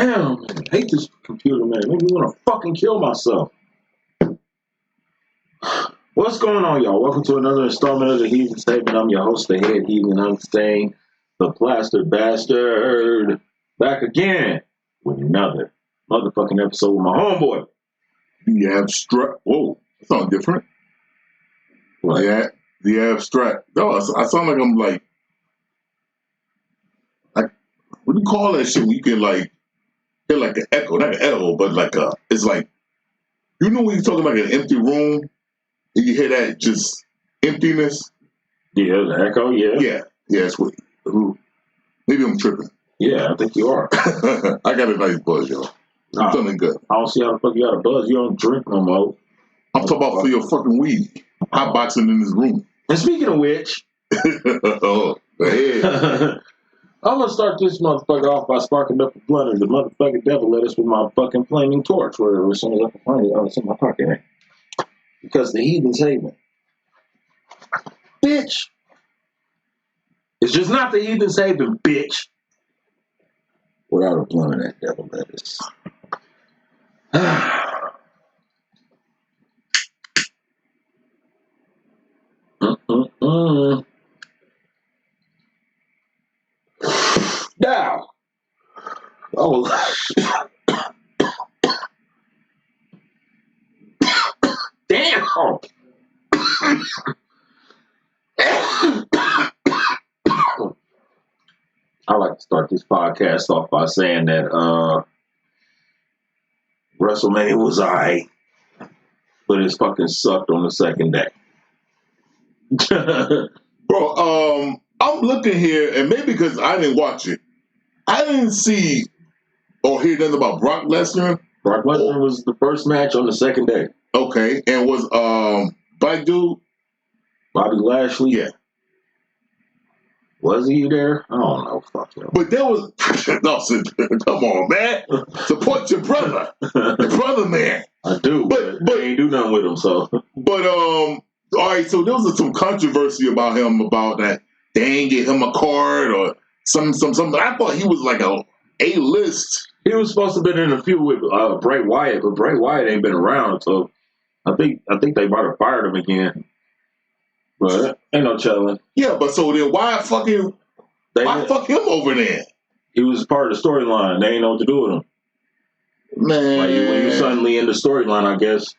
Damn, man, I hate this computer, man. Make me want to fucking kill myself. What's going on, y'all? Welcome to another installment of the Heathen Statement. I'm your host, the head heathen. I'm staying the plastered bastard. Back again with another motherfucking episode with my homeboy. The abstract. Whoa, that sounds different. What? Yeah, the abstract. No, I sound like I'm like, what do you call that shit? When you can like hear like an echo, not an echo, but like it's like, you know when you're talking like an empty room and you hear that just emptiness. Yeah, the echo. Yeah. That's what. Maybe I'm tripping. Yeah, I think you are. I got a nice buzz, yo. I'm feeling good. I don't see how the fuck you got a buzz. You don't drink no more. I'm talking about for your fucking weed. Hot boxing in this room. And speaking of which, oh, go ahead. I'm gonna start this motherfucker off by sparking up the blunt of the motherfucking devil lettuce with my fucking flaming torch, where it was in my pocket, right? Because the heathen statement, bitch. It's just not the heathen statement, bitch. Without a blunt of that devil lettuce. Now, damn. I like to start this podcast off by saying that Wrestlemainia was alright, but it's fucking sucked on the second day. Bro, I'm looking here, and maybe because I didn't watch it, I didn't see or hear nothing about Brock Lesnar. Brock Lesnar was the first match on the second day. Okay, and was black dude Bobby Lashley? Yeah. Was he there? I don't know. Fuck him. But there was no. Come on, man. Support your brother, your brother, man. I do, but I ain't do nothing with him. So, but all right. So there was some controversy about him about that they ain't get him a card or some. I thought he was like a list. He was supposed to have been in a feud with Bray Wyatt, but Bray Wyatt ain't been around, so I think they might have fired him again. But ain't no telling. Yeah, but so then why fuck him over there? He was part of the storyline. They ain't know what to do with him. Man. Like when you suddenly in the storyline, I guess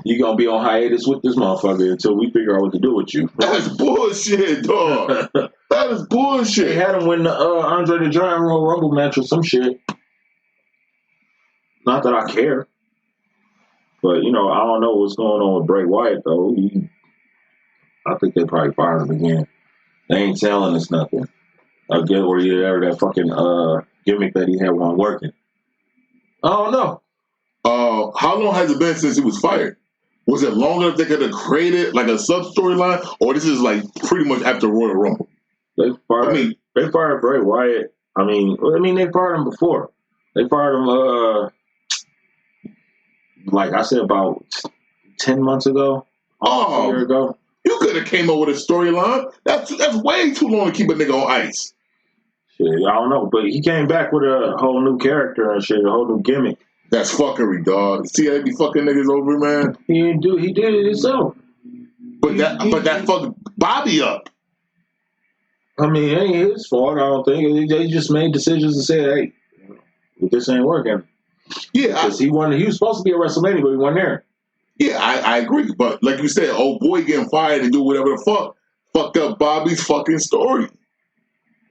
you gonna be on hiatus with this motherfucker until we figure out what to do with you. That's bullshit, dog. That is bullshit. They had him win the Andre the Giant Royal Rumble match or some shit. Not that I care. But, I don't know what's going on with Bray Wyatt, though. I think they probably fired him again. They ain't telling us nothing. I get where that fucking gimmick that he had wasn't working. I don't know. How long has it been since he was fired? Was it long enough they could have created like a sub-storyline? Or this is like pretty much after Royal Rumble? They fired Bray Wyatt. I mean, they fired him before. They fired him, like I said, about 10 months ago. A year ago. You could have came up with a storyline. That's way too long to keep a nigga on ice. Shit, I don't know. But he came back with a whole new character and shit, a whole new gimmick. That's fuckery, dog. See how they be fucking niggas over, man? He did it himself. But that fucked Bobby up. I mean, it ain't his fault, I don't think. They just made decisions and said, hey, this ain't working. Yeah. Because he was supposed to be at WrestleMania, but he wasn't there. Yeah, I agree. But like you said, old boy getting fired and do whatever the fuck fucked up Bobby's fucking story.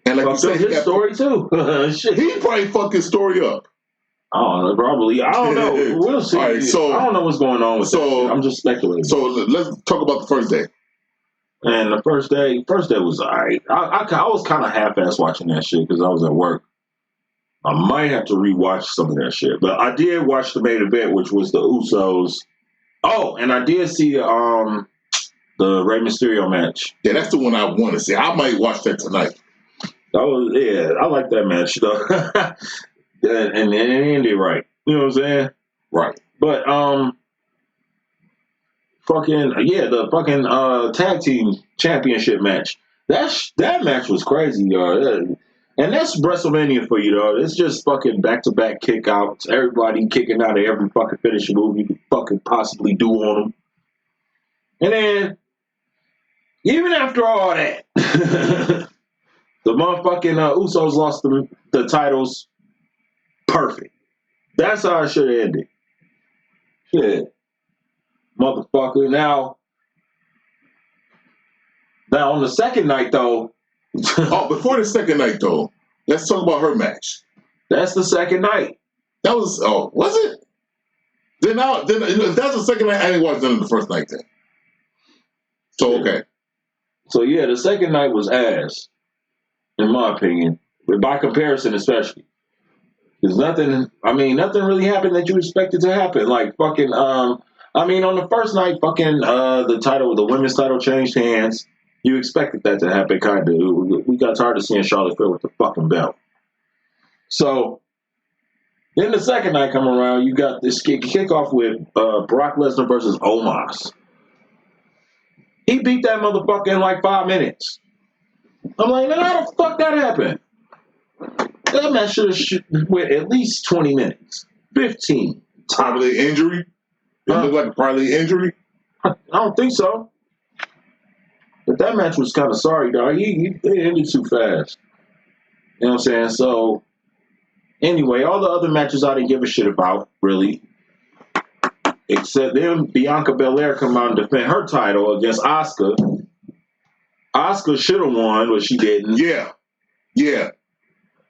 And like you said, his story too. Shit. He probably fucked his story up. I don't know, probably. I don't know. We'll see. All right, so, I don't know what's going on with that. I'm just speculating. So let's talk about the first day. And the first day was all right. I was kind of half-ass watching that shit because I was at work. I might have to rewatch some of that shit. But I did watch the main event, which was the Usos. Oh, and I did see the Rey Mysterio match. Yeah, that's the one I want to see. I might watch that tonight. I like that match though. and it ended right. You know what I'm saying? Right. But the fucking tag team championship match. That match was crazy, y'all. And that's WrestleMania for you, though. It's just fucking back-to-back kick-outs. Everybody kicking out of every fucking finishing move you could fucking possibly do on them. And then, even after all that, the motherfucking Usos lost the titles perfect. That's how it should have ended. Shit. Motherfucker. Now, on the second night, though. Oh, before the second night, though, let's talk about her match. That's the second night. That was, was it? Then if that's the second night, I didn't watch none of the first night then. So, okay. So, yeah, the second night was ass, in my opinion. But by comparison, especially. Because nothing really happened that you expected to happen. Like, fucking, on the first night, fucking, the women's title changed hands. You expected that to happen, kind of. We got tired of seeing Charlotte Flair with the fucking belt. So, then the second night come around, you got this kickoff with Brock Lesnar versus Omos. He beat that motherfucker in like 5 minutes. I'm like, man, how the fuck that happened? That match should have went at least 20 minutes. 15. Probably injury? It looked like probably injury? I don't think so. But that match was kind of sorry, dog. It ended too fast. You know what I'm saying? So, anyway, all the other matches I didn't give a shit about, really. Except then Bianca Belair come out and defend her title against Asuka. Asuka should have won, but she didn't. Yeah. Yeah.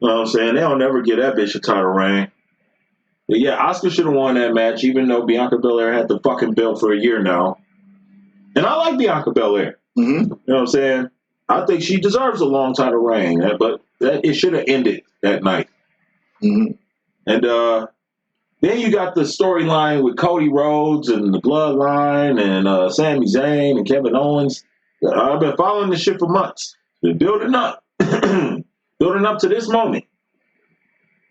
You know what I'm saying? They'll never get that bitch a title reign. But yeah, Asuka should have won that match, even though Bianca Belair had the fucking belt for a year now. And I like Bianca Belair. Mm-hmm. You know what I'm saying? I think she deserves a long title reign, but it should have ended that night. Mm-hmm. And then you got the storyline with Cody Rhodes and the Bloodline and Sami Zayn and Kevin Owens. I've been following this shit for months. Been building up. Building up to this moment.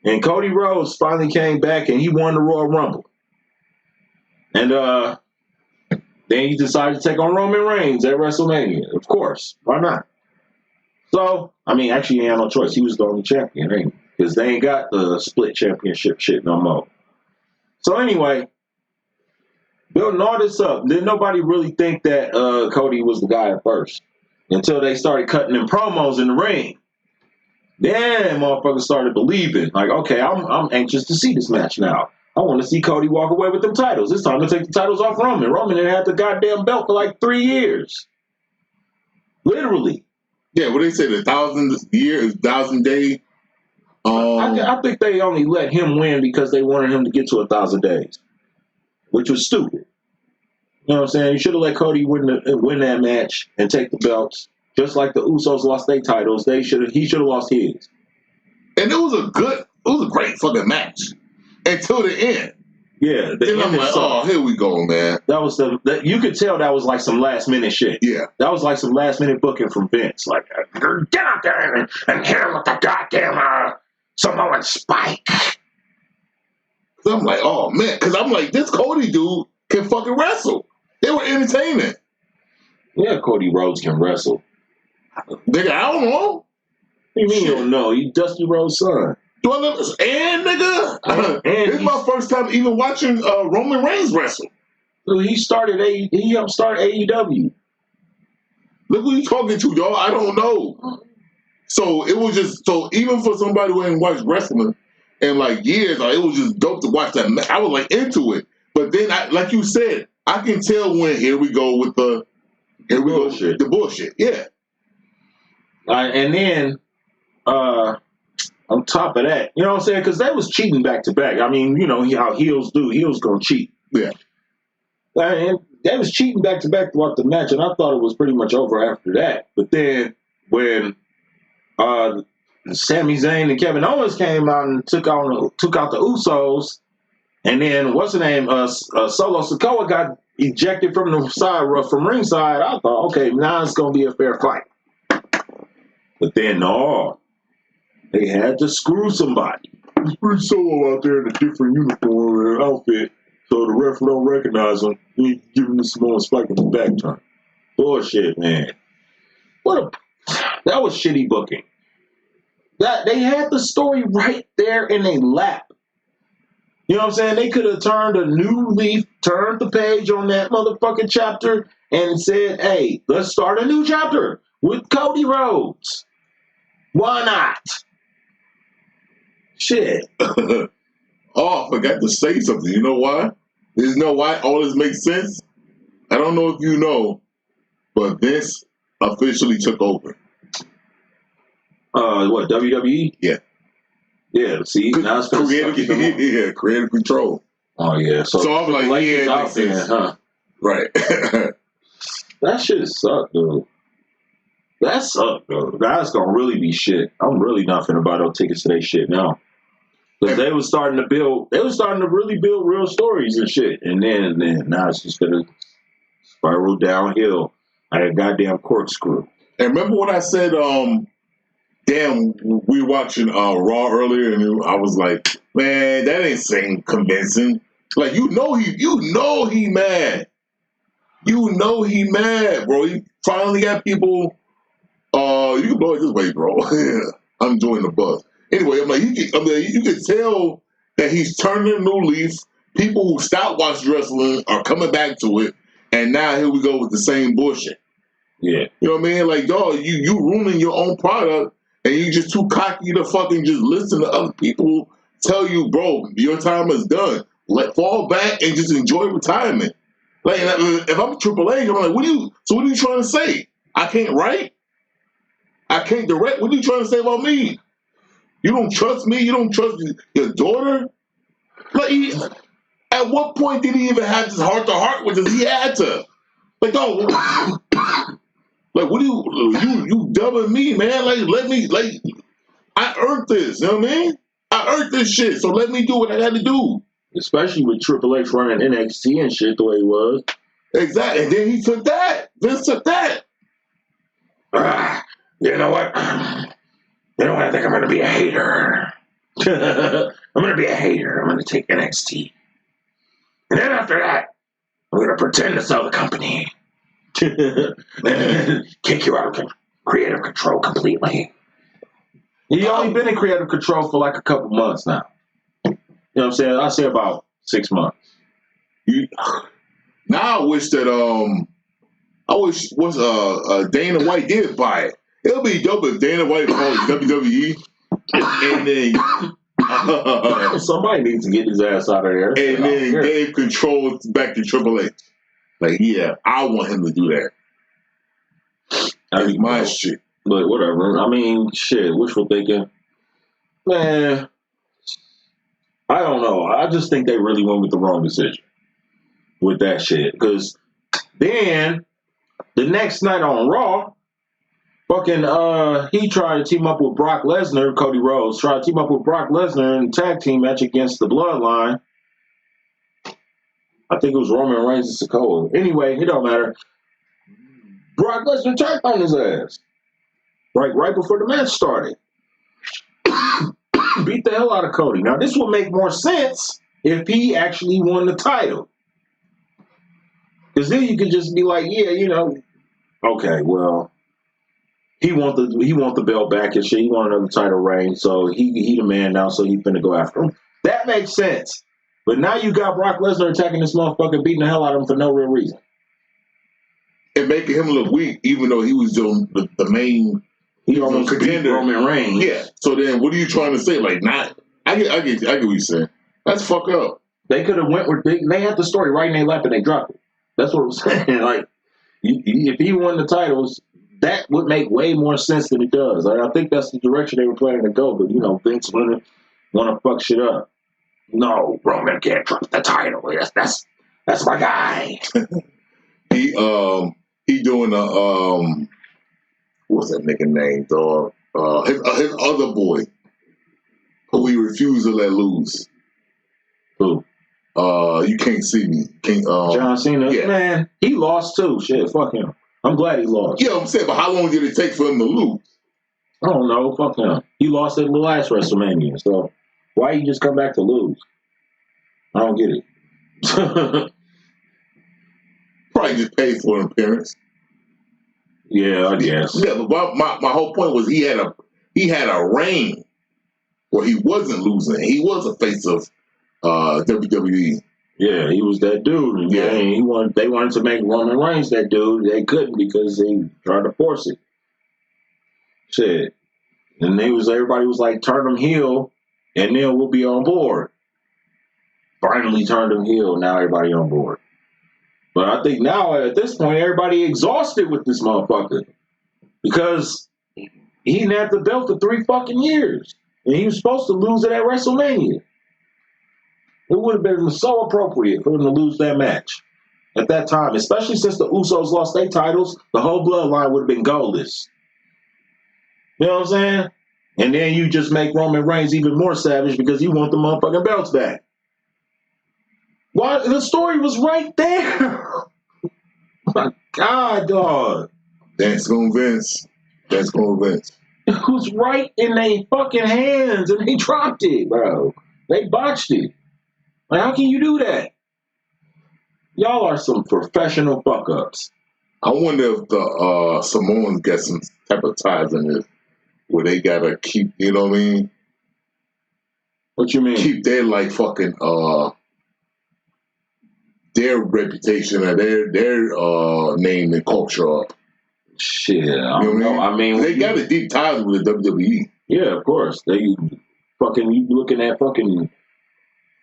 And Cody Rhodes finally came back and he won the Royal Rumble. And then he decided to take on Roman Reigns at WrestleMania. Of course. Why not? So, actually he had no choice. He was the only champion, ain't he? Because they ain't got the split championship shit no more. So anyway, building all this up, didn't nobody really think that Cody was the guy at first until they started cutting them promos in the ring. Then motherfuckers started believing, like, okay, I'm anxious to see this match now. I want to see Cody walk away with them titles. It's time to take the titles off Roman. Roman didn't have the goddamn belt for like 3 years. Literally. Yeah, what they say, the 1,000 day. I think they only let him win because they wanted him to get to 1,000 days, which was stupid. You know what I'm saying? You should have let Cody win that match and take the belts. Just like the Usos lost their titles, he should have lost his. And it was a great fucking match until the end. Yeah, then I'm like, oh, here we go, man. That was you could tell that was like some last minute shit. Yeah, that was like some last minute booking from Vince. Like, get out there and hit him with the goddamn Samoan spike. So I'm like, oh man, because I'm like, this Cody dude can fucking wrestle. They were entertaining. Yeah, Cody Rhodes can wrestle. Nigga, I don't know. What do you mean you don't know? He's Dusty Rhodes' son. Do I know this? And nigga, this is my first time even watching Roman Reigns wrestle. He helped start AEW. Look who you talking to, y'all. I don't know. So it was just even for somebody who hadn't watched wrestling in like years, it was just dope to watch that. I was like into it, but then like you said, I can tell when here we go with the bullshit. The bullshit, yeah. And then on top of that, you know what I'm saying? Because they was cheating back to back. I mean, you know how heels do. Heels gonna cheat. Yeah. And they was cheating back to back throughout the match, and I thought it was pretty much over after that. But then when Sami Zayn and Kevin Owens came out and took out the Usos, and then what's the name? Solo Sikoa got ejected from the side from ringside. I thought, okay, now it's gonna be a fair fight. But then no, they had to screw somebody. There's pretty Solo out there in a different uniform or outfit, so the ref don't recognize him. He giving the Samoan spike in the back turn. Bullshit, man. That was shitty booking. That they had the story right there in their lap. You know what I'm saying? They could have turned a new leaf, turned the page on that motherfucking chapter, and said, "Hey, let's start a new chapter with Cody Rhodes. Why not?" Shit. Oh, I forgot to say something. You know why? You know why all this makes sense? I don't know if you know, but Vince officially took over. What, WWE? Yeah. Yeah, see, now it's creative control. Oh yeah. So I'm like, yeah, it out makes there, sense. huh? Right. That shit sucked, dude. That sucked, dude. That's gonna really be shit. I'm really not finna buy no tickets to that shit now. Because they was starting to really build real stories and shit. And then now it's just gonna spiral downhill like a goddamn corkscrew. And remember what I said, damn, we were watching Raw earlier, and I was like, man, that ain't saying convincing. Like, he mad. You know he mad, bro. He finally got people. You can blow it this way, bro. I'm enjoying the buzz. Anyway, you can tell that he's turning a new leaf. People who stopped watching wrestling are coming back to it, and now here we go with the same bullshit. Yeah. You know what I mean? Like, dog, you ruining your own product, and you just too cocky to fucking just listen to other people tell you, bro, your time is done. Fall back and just enjoy retirement. Like, if I'm Triple H, I'm like, what are you trying to say? I can't write? I can't direct? What are you trying to say about me? You don't trust me? You don't trust your daughter? Like, at what point did he even have this heart-to-heart with us? He had to. Like, dog, like, what you dubbing me, man? Like, let me, like, I earned this, you know what I mean? I earned this shit, so let me do what I got to do. Especially with Triple H running NXT and shit the way he was. Exactly, and then he took that. Vince took that. You know what? I think I'm going to be a hater. I'm going to be a hater. I'm going to take NXT. And then after that, I'm going to pretend to sell the company. And then kick you out of creative control completely. You've only been in creative control for like a couple months now. You know what I'm saying? I say about 6 months. Now I wish that Dana White did buy it. It'll be dope if Dana White bought WWE, and then somebody needs to get his ass out of there. And then gave control back to Triple H. Like, yeah, I want him to do that. That's my shit. But whatever. I mean, shit, wishful thinking. Man, I don't know. I just think they really went with the wrong decision with that shit. Because then, the next night on Raw, fucking, he tried to team up with Brock Lesnar, Cody Rhodes, tried to team up with Brock Lesnar in a tag team match against the Bloodline. I think it was Roman Reigns and Sikoa. Anyway, it don't matter. Brock Lesnar turned on his ass. Right before the match started. Beat the hell out of Cody. Now, this would make more sense if he actually won the title. Because then you could just be like, yeah, you know, okay, well, he want the belt back and shit. He want another title reign, so he the man now, so he finna go after him. That makes sense. But now you got Brock Lesnar attacking this motherfucker, beating the hell out of him for no real reason. And making him look weak, even though he was the main. He almost beat Roman Reigns. Yeah. So then, what are you trying to say? Like, not? I get what you're saying. That's fuck up. They could have went with they had the story right in their lap and they dropped it. That's what I'm saying. Like, if he won the titles, that would make way more sense than it does. Like, I think that's the direction they were planning to go. But Vince want to fuck shit up. No, Roman can't drop the title. That's my guy. He doing a what's that nigga name, dog? His other boy, who he refused to let loose. Who? You can't see me. John Cena? Yeah. Man, he lost too. Shit, fuck him. I'm glad he lost. Yeah, I'm saying, but how long did it take for him to lose? I don't know. Fuck him. He lost at the last WrestleMania, so why he just come back to lose? I don't get it. Probably just paid for an appearance. Yeah, I guess. Yeah, but my whole point was he had a he had a reign where he wasn't losing. He was a face of WWE. Yeah, he was that dude. And Yeah. they wanted to make Roman Reigns that dude. They couldn't because they tried to force it. Shit. And everybody was like, turn him heel, and then we'll be on board. Finally turned him heel, now everybody on board. But I think now, at this point, everybody exhausted with this motherfucker. Because he didn't have the belt for 3 fucking years. And he was supposed to lose it at WrestleMania. It would have been so appropriate for him to lose that match at that time, especially since the Usos lost their titles. The whole bloodline would have been goalless. You know what I'm saying? And then you just make Roman Reigns even more savage because you want the motherfucking belts back. Why? The story was right there. My God, dog. That's gonna Vince. That's gonna Vince. It was right in their fucking hands, and they dropped it, bro. They botched it. Like, how can you do that? Y'all are some professional fuck-ups. I wonder if the Samoans get some type of ties in this where they gotta keep, you know what I mean? What you mean? Keep their like fucking their reputation or their name and culture up. Shit, I don't know. I mean, they got a deep ties with the WWE. Yeah, of course. You looking at fucking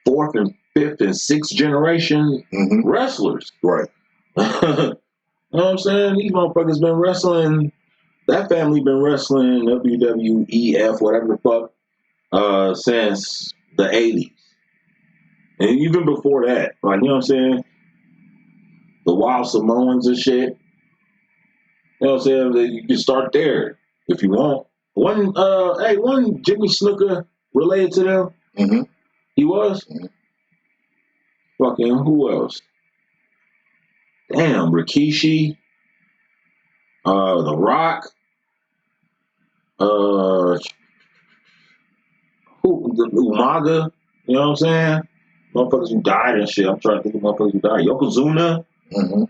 4th and 5th and 6th generation wrestlers. Right. You know what I'm saying? These motherfuckers been wrestling. That family been wrestling WWEF, whatever the fuck, since the 80s. And even before that. Like, you know what I'm saying? The Wild Samoans and shit. You know what I'm saying? You can start there if you want. One Jimmy Snuka related to them? Mm-hmm. He was? Mm-hmm. Fucking who else? Damn, Rikishi, The Rock, Umaga, you know what I'm saying? Motherfuckers who died and shit. I'm trying to think of motherfuckers who died. Yokozuna,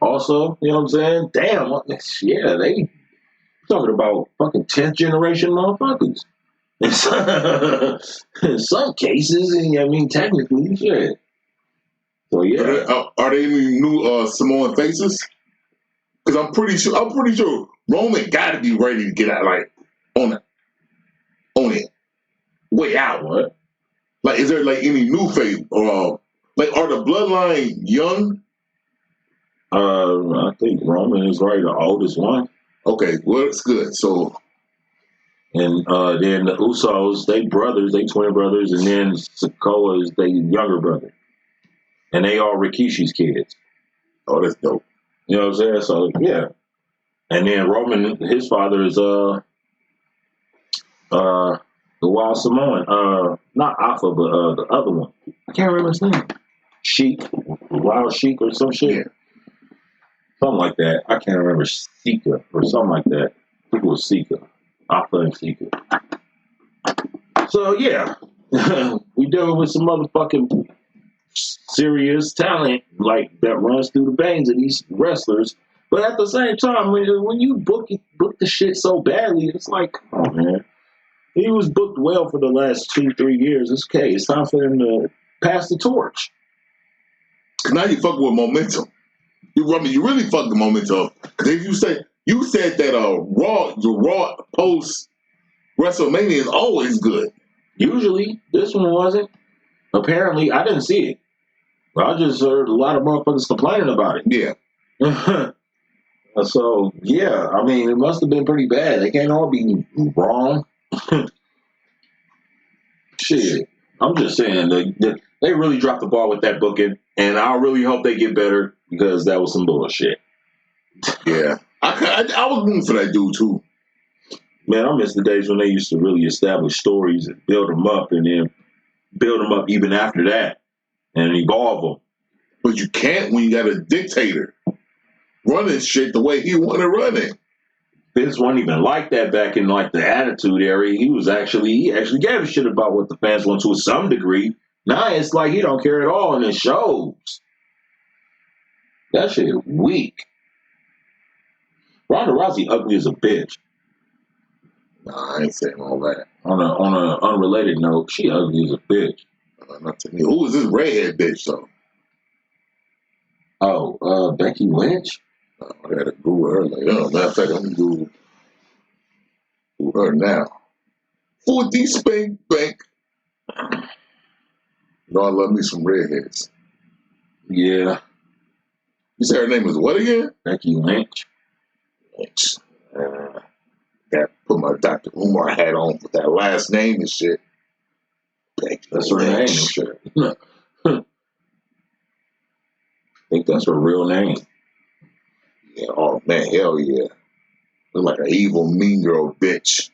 also, you know what I'm saying? Damn, yeah, they talking about fucking 10th generation motherfuckers. In some cases, I mean, technically, shit. So yeah, are there any new Samoan faces? Because I'm pretty sure Roman got to be ready to get out, like on it, way out. What? Like, is there like any new face or like are the bloodline young? I think Roman is right, the oldest one. Okay, well it's good. So, and then the Usos, they twin brothers, and then Sikoa is their younger brother. And they are Rikishi's kids. Oh, that's dope. You know what I'm saying? So, yeah. And then Roman, his father is the Wild Samoan. Not Alpha, but the other one. I can't remember his name. Sheik. Wild Sheik or some shit. Yeah. Something like that. I can't remember. Sika or something like that. I think it was Sika. Alpha and Sika. So, yeah. We dealing with some motherfucking serious talent like that runs through the veins of these wrestlers, but at the same time, when you book the shit so badly, it's like, oh man, he was booked well for the last 2-3 years. It's okay. It's time for him to pass the torch. Now you fucking with momentum. You really fuck the momentum. Because if you said that the Raw post WrestleMania is always good. Usually, this one wasn't. Apparently, I didn't see it. I just heard a lot of motherfuckers complaining about it. Yeah. So, yeah, I mean, it must have been pretty bad. They can't all be wrong. Shit. I'm just saying, they really dropped the ball with that booking, and I really hope they get better because that was some bullshit. Yeah. I was rooting for that dude, too. Man, I miss the days when they used to really establish stories and build them up, and then build them up even after that. And evolve them. But you can't when you got a dictator running shit the way he want to run it. Vince wasn't even like that back in like the Attitude Era. He actually gave a shit about what the fans want to some degree. Now it's like he don't care at all, and it shows. That shit weak. Ronda Rousey ugly as a bitch. Nah, I ain't saying all that. On a unrelated note, she ugly as a bitch. Not to me. Who was this redhead bitch though? Oh, Becky Lynch? I gotta Google her later. Matter of fact, I'm gonna Google her now. 40 spank bank. You know I love me some redheads. Yeah. You said her name is what again? Becky Lynch. Lynch. Got put my Dr. Umar hat on with that last name and shit. Becky That's her name and shit. I think that's her real name. Yeah, oh man, hell yeah. Look like an evil, mean girl bitch.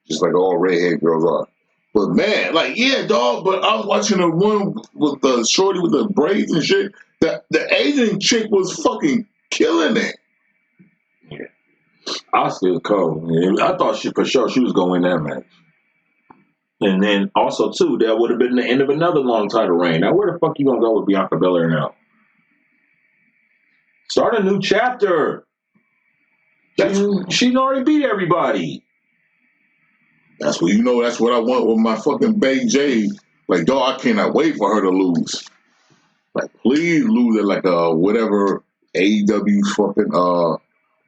Just like all redhead girls are. But man, like, yeah, dog, but I was watching the one with the shorty with the braids and shit. The Asian chick was fucking killing it. Yeah. I still cold. I thought for sure she was going to win that match. And then also, too, that would have been the end of another long title reign. Now, where the fuck you going to go with Bianca Belair now? Start a new chapter. She already beat everybody. That's what that's what I want with my fucking Bay J. Like, dog, I cannot wait for her to lose. Like, please lose it like whatever AEW fucking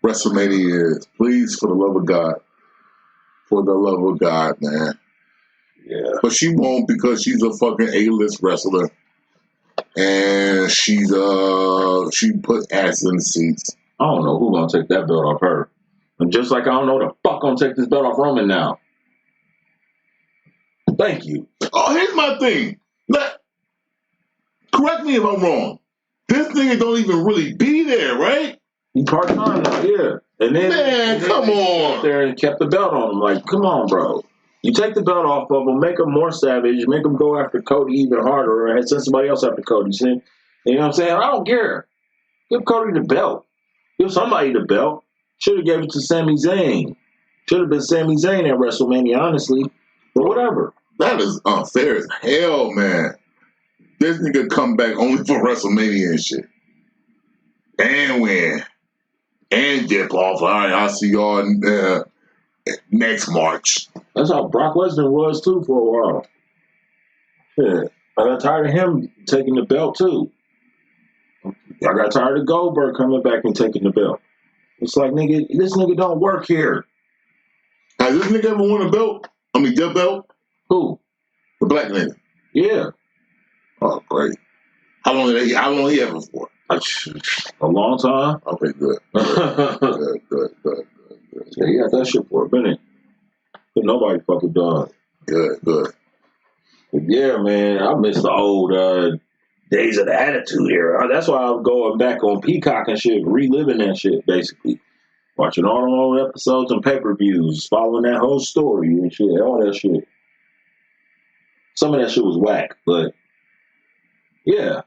Wrestlemania is. Please, for the love of God. For the love of God, man. Yeah. But she won't because she's a fucking A-list wrestler. And she put ass in the seats. I don't know who's gonna take that belt off her. And just like I don't know the fuck gonna take this belt off Roman now. Thank you. Oh, here's my thing. Correct me if I'm wrong. This nigga don't even really be there, right? He part-time now, yeah. And then come on. Up there and kept the belt on him. Like, come on, bro. You take the belt off of him, make him more savage, make him go after Cody even harder, or send somebody else after Cody. You know what I'm saying? I don't care. Give Cody the belt. Give somebody the belt. Should have gave it to Sami Zayn. Should have been Sami Zayn at WrestleMania, honestly. But whatever. That is unfair as hell, man. This nigga come back only for WrestleMania and shit. And win. And dip off. All right, I'll see y'all next March. That's how Brock Lesnar was, too, for a while. Yeah. I got tired of him taking the belt, too. I got tired of Goldberg coming back and taking the belt. It's like, nigga, this nigga don't work here. Has this nigga ever won a belt? I mean, the belt? Who? The black nigga. Yeah. Oh, great. How long he have it for? A long time. Okay, good. Good. Yeah, he got that shit for a minute. But nobody fucking done. Good. But yeah, man, I miss the old days of the Attitude Era. That's why I'm going back on Peacock and shit, reliving that shit, basically. Watching all the old episodes and pay-per-views, following that whole story and shit, all that shit. Some of that shit was whack, but yeah.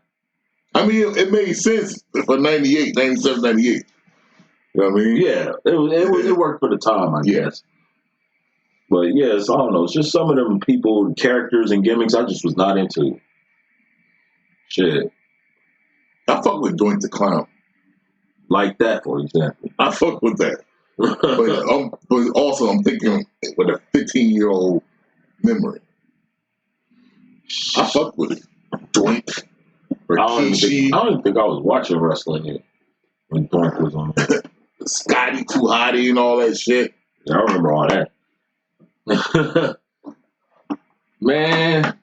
I mean, it made sense for 98, 97, 98. You know what I mean? Yeah, it worked for the time, I guess. But yes, I don't know. It's just some of them people, characters, and gimmicks I just was not into. Shit. I fuck with Doink the Clown. Like that, for example. I fuck with that. but also, I'm thinking with a 15-year-old memory. I fuck with it. Doink. I don't even think I was watching wrestling yet when Doink was on there. Scotty Too Hottie and all that shit. Yeah, I remember all that. Man.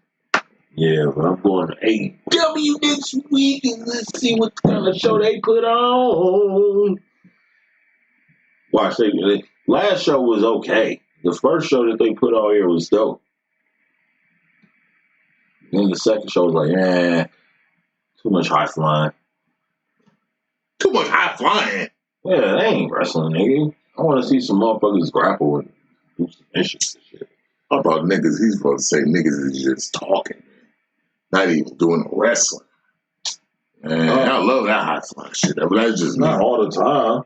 Yeah, but I'm going to AEW this week and let's see what kind of show they put on. Watch, last show was okay. The first show that they put on here was dope. Then the second show was like, too much high flying. Too much high flying? Yeah, they ain't wrestling, nigga. I want to see some motherfuckers grapple and do some issues and shit. I thought niggas, he's supposed to say niggas is just talking. Not even doing the wrestling. Man, I love that high flying shit. But that's just not all the time.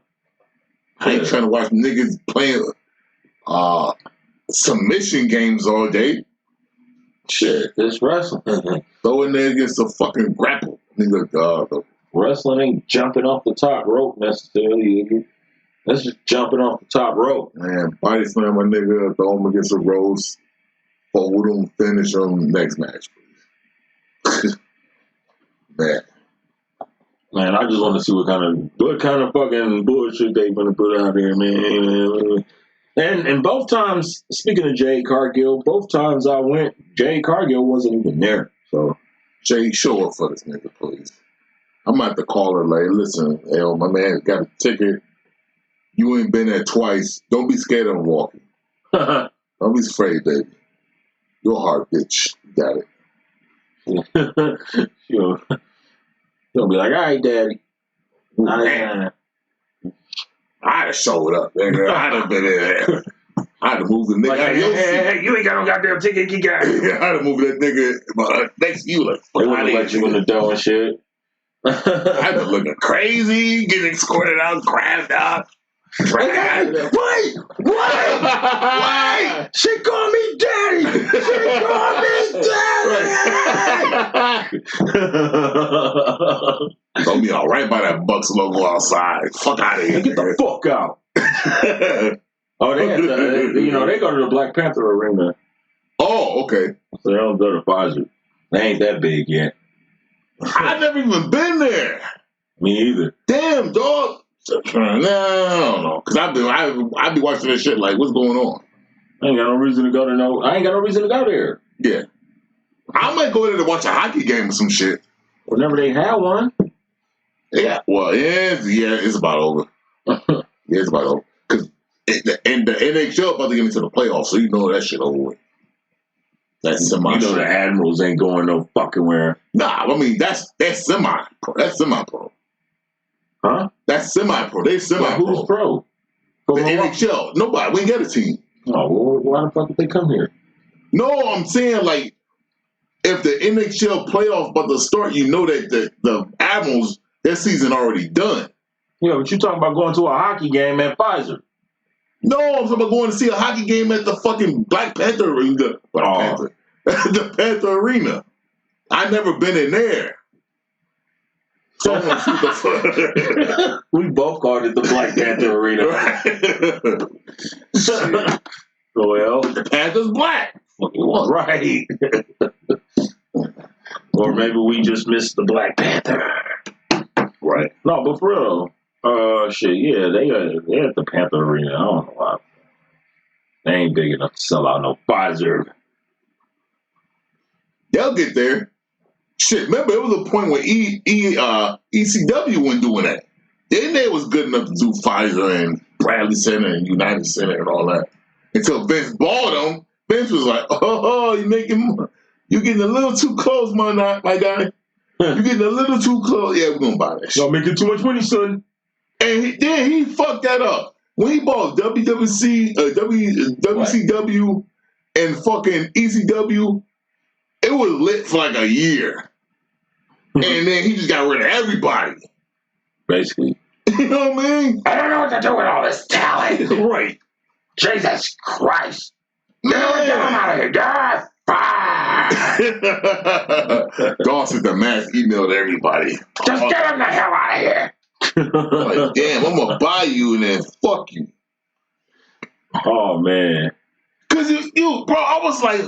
I ain't trying to watch niggas playing submission games all day. Shit, it's wrestling. Throw in there against the fucking grapple. Nigga, wrestling ain't jumping off the top rope necessarily. That's just jumping off the top rope. Man, body slam a nigga, throw him against the ropes, hold him, finish him, next match. Man. Man, I just want to see what kind of fucking bullshit they gonna put out here, man. And both times, speaking of Jade Cargill, both times I went, Jade Cargill wasn't even there. So Jade, show up for this nigga, please. I'm about to call her like, listen, yo, my man got a ticket. You ain't been there twice. Don't be scared of walking. Don't be afraid, baby. You're a hard bitch. You got it. She'll be like, all right, daddy. Man. I'd have showed up, nigga. I'd have been there. I'd have moved the nigga. Like, hey, you ain't got no goddamn ticket, you got it. I'd have moved that nigga next to you. Like, they wouldn't let you in the door and shit. I'd be looking crazy, getting escorted out, grabbed out. Wait! She called me daddy! Throw me out right by that Bucks logo outside. Fuck out of here. Get the fuck out. Oh, they they go to the Black Panther arena. Oh, okay. So they don't go to Pfizer. They ain't that big yet. I've never even been there. Me either. Damn, dog. No, I don't know. Because I be watching this shit like, what's going on? I ain't got no reason to go there. Yeah. I might go there to watch a hockey game or some shit. Whenever they have one. Yeah. Well, it's about over. It's about over. Because the NHL about to get into the playoffs, so you know that shit over with. That's semi. You know the Admirals ain't going no fucking where. Nah, I mean that's semi-pro. That's semi-pro. Huh? That's semi-pro. They semi-pro. Who's pro? The NHL. Nobody. We ain't got a team. Oh, well, why the fuck did they come here? No, I'm saying like if the NHL playoffs about to start, you know that the Admirals, their season already done. Yeah, but you talking about going to a hockey game at Pfizer. No, I'm talking about going to see a hockey game at the fucking Black Panther Arena. The Panther Arena. I never been in there. So we both called it the Black Panther Arena. Well, the Panther's black. Right. Or maybe we just missed the Black Panther. Right. No, but for real, shit, yeah, they're at the Panther Arena. I don't know why. They ain't big enough to sell out no Pfizer. They'll get there. Shit, remember, it was a point where ECW wasn't doing that. They was good enough to do Pfizer and Bradley Center and United Center and all that. Until Vince bought them, Vince was like, oh, you're getting a little too close, my guy. You're getting a little too close. Yeah, we're going to buy that shit. Y'all making too much money, son. And then he fucked that up. When he bought WCW and fucking ECW, it was lit for like a year. And then he just got rid of everybody. Basically. You know what I mean? I don't know what to do with all this talent. Right. Jesus Christ. Get him out of here. Get Dawson the mass emailed everybody. Just get him the hell out of here. Like, damn, I'm gonna buy you and then fuck you. Oh man. Cause you bro, I was like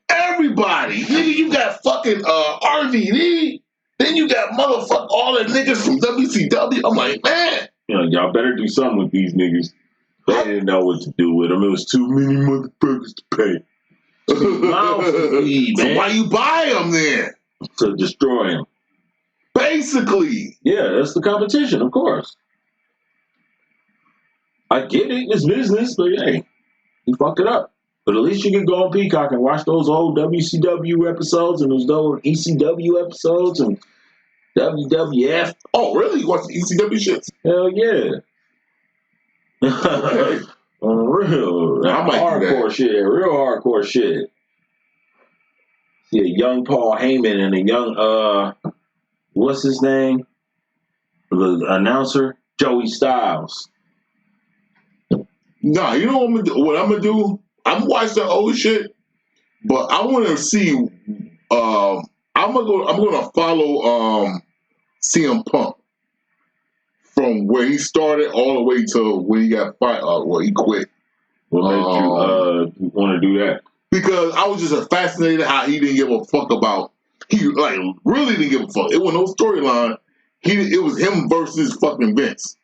everybody. You got fucking RVD, then you got motherfucker all the niggas from WCW. I'm like, man. Y'all better do something with these niggas. They didn't know what to do with them. It was too many motherfuckers to pay. So why you buy them then? To destroy them. Basically. Yeah, that's the competition, of course. I get it, it's business, but hey, you fuck it up. But at least you can go on Peacock and watch those old WCW episodes and those old ECW episodes and WWF. Oh, really? You watch the ECW shit? Hell yeah. Okay. Real hardcore shit. Real hardcore shit. See a young Paul Heyman and a young what's his name? The announcer, Joey Styles. Nah, you know what I'm gonna do? I'm gonna watch the old shit, but I want to see. I'm gonna follow CM Punk from where he started all the way to when he got fired. Well, he quit. What made you want to do that? Because I was just fascinated how he didn't give a fuck about. He like really didn't give a fuck. It was no storyline. It was him versus fucking Vince.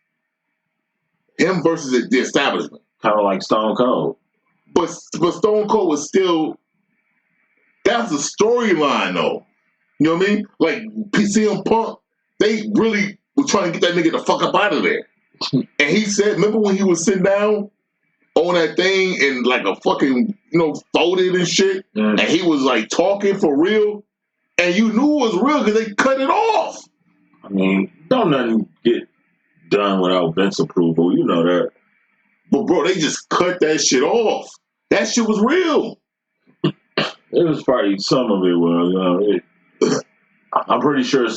Him versus the establishment. Kind of like Stone Cold. But Stone Cold was still. That's a storyline though. You know what I mean? Like CM Punk, they really were trying to get that nigga the fuck up out of there. And he said, remember when he was sitting down on that thing and like a fucking, folded and shit? And he was like talking for real? And you knew it was real because they cut it off. I mean, don't nothing get done without Vince approval. You know that. But bro, they just cut that shit off. That shit was real. It was probably some of it was. I'm pretty sure a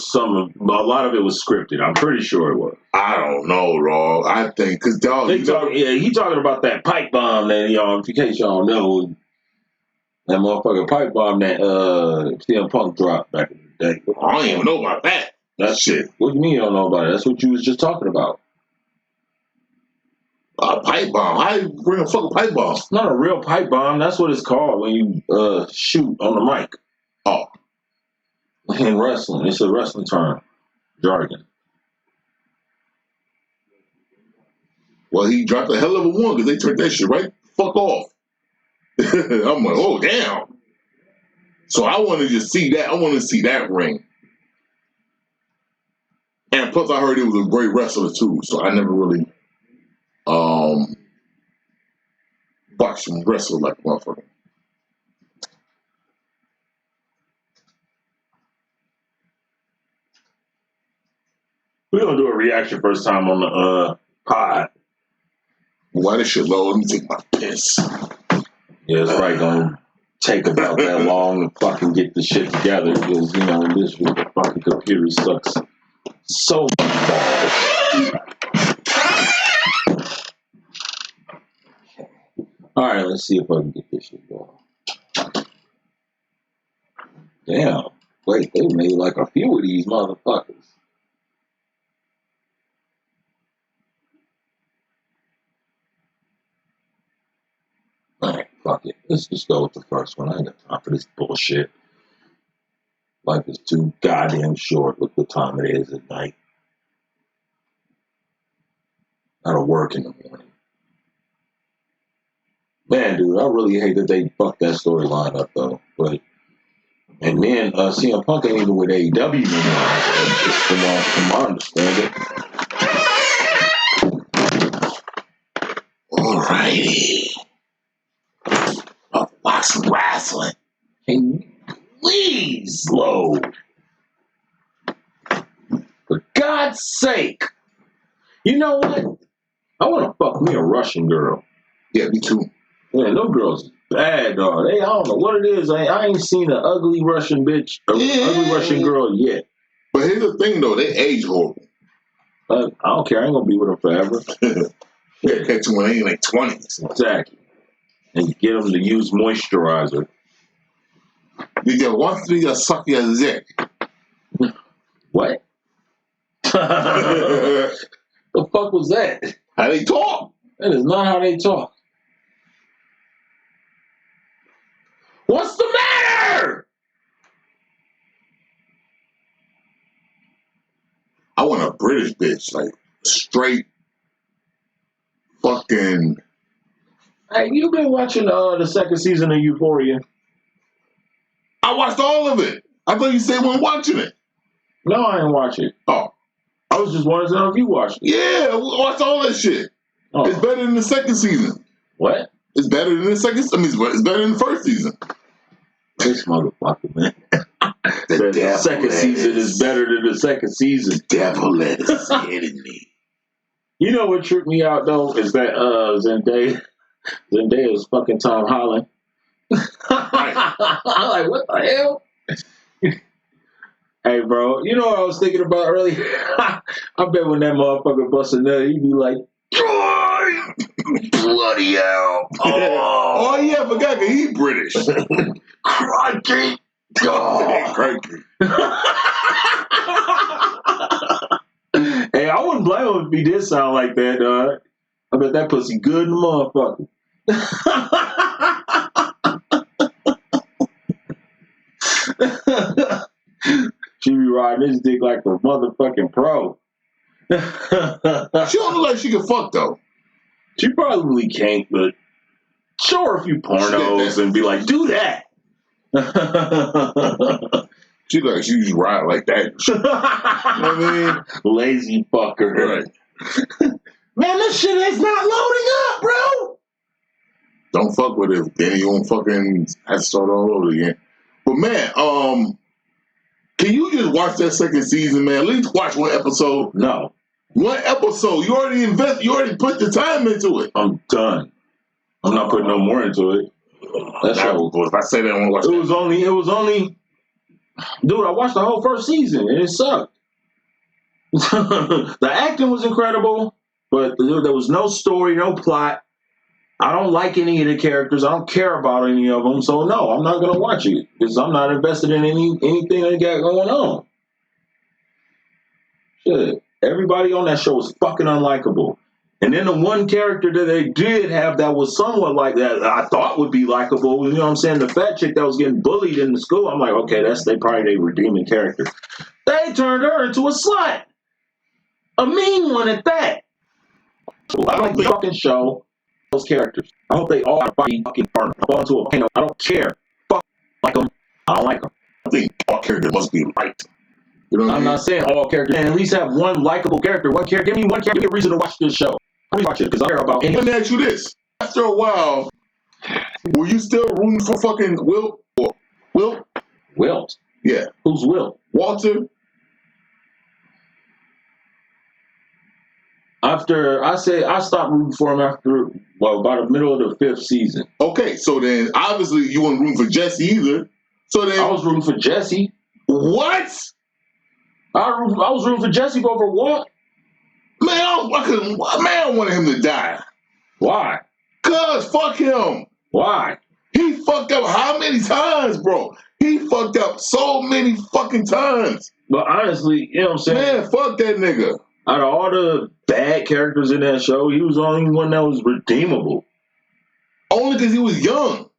lot of it was scripted. I'm pretty sure it was. I don't know, dog. I think because dog, he talking about that pipe bomb that y'all. In case y'all know, that motherfucking pipe bomb that CM Punk dropped back in the day. I don't even know about that. That shit. What do you mean you don't know about it? That's what you was just talking about. A pipe bomb? How you bring a fucking pipe bomb? It's not a real pipe bomb. That's what it's called when you shoot on the mic. Oh. In wrestling. It's a wrestling term. Jargon. Well, he dropped a hell of a one because they turned that shit right fuck off. I'm like, oh, damn. So I want to just see that. I want to see that ring. And plus, I heard he was a great wrestler, too. So I never really watched him wrestle like a motherfucker. We're going to do a reaction first time on the pod. Why this shit low? Let me take my piss. Yeah, it's probably going to take about that long to fucking get the shit together because, this fucking computer sucks so much balls. All right, let's see if I can get this shit going. Damn. Wait, they made like a few of these motherfuckers. Alright, fuck it. Let's just go with the first one. I ain't got time for this bullshit. Life is too goddamn short. Look what time it is at night. Gotta work in the morning. Man, dude, I really hate that they fucked that storyline up, though. And then CM Punk ain't even with AEW anymore. From my understanding. Alrighty. Watch wrestling. Can you please load? For God's sake. You know what? I want to fuck me a Russian girl. Yeah, me too. Yeah, no girls bad, dog. I don't know what it is. I ain't seen an ugly Russian bitch, ugly Russian girl yet. But here's the thing, though. They age horrible. I don't care. I ain't going to be with them forever. Yeah, catch them when they in like 20s. Exactly. And you get them to use moisturizer. You want to suck your dick. What? The fuck was that? How they talk? That is not how they talk. What's the matter? I want a British bitch, like straight fucking. Hey, you been watching the second season of Euphoria? I watched all of it. I thought you said you weren't watching it. No, I didn't watch it. Oh. I was just wondering if you watched it. Yeah, I watched all that shit. Oh. It's better than the second season. What? It's better than the second. I mean, it's better than the first season. This motherfucker, man. The second season is better than the second season. The devil is hitting me. You know what tripped me out though is that Zendaya is fucking Tom Holland. Right. I'm like, what the hell? Hey, bro, you know what I was thinking about earlier? I bet when that motherfucker busts a nut, he'd be like, bloody hell. Oh, yeah, I forgot that he's British. Crikey. Oh. Crikey. Hey, I wouldn't blame him if if he did sound like that, dog. I bet that pussy good in the motherfucker. She be riding this dick like a motherfucking pro. She don't look like she can fuck though. She probably can't, but show her a few pornos and be like, do that. She like she just ride like that. You know what I mean? Lazy fucker. Right. Man, this shit is not loading up, bro. Don't fuck with it. Then you won't fucking have to start all over again. But man, can you just watch that second season, man? At least watch one episode. No. One episode. You already put the time into it. I'm done. I'm not putting no more into it. That show. If I say that, I want to watch it. It was only. Dude, I watched the whole first season and it sucked. The acting was incredible, but there was no story, no plot. I don't like any of the characters. I don't care about any of them. So no, I'm not gonna watch it because I'm not invested in anything they got going on. Shit, everybody on that show was fucking unlikable. And then the one character that they did have that was somewhat like that, I thought would be likable. You know what I'm saying? The fat chick that was getting bullied in the school. I'm like, okay, they probably a redeeming character. They turned her into a slut, a mean one at that. So I don't fucking show those characters. I hope they all fucking burn. Fall into a volcano. I don't care. Fuck like them. I don't like them. I think all characters must be right. You know what I'm not saying all characters. Man, at least have one likable character. One character. Give me one character. Give me a reason to watch this show. Let me watch it because I care about. Let me ask you this: after a while, were you still rooting for fucking Wilt? Wilt? Yeah. Who's Wilt? Walter. After I stopped rooting for him after about the middle of the 5th season. Okay, so then obviously you weren't rooting for Jesse either. So then I was rooting for Jesse. What? I was rooting for Jesse over Walt. Man, I wanted him to die. Why? Cause fuck him. Why? He fucked up how many times, bro? He fucked up so many fucking times. But honestly, you know what I'm saying? Man, fuck that nigga. Out of all the bad characters in that show, he was the only one that was redeemable. Only because he was young.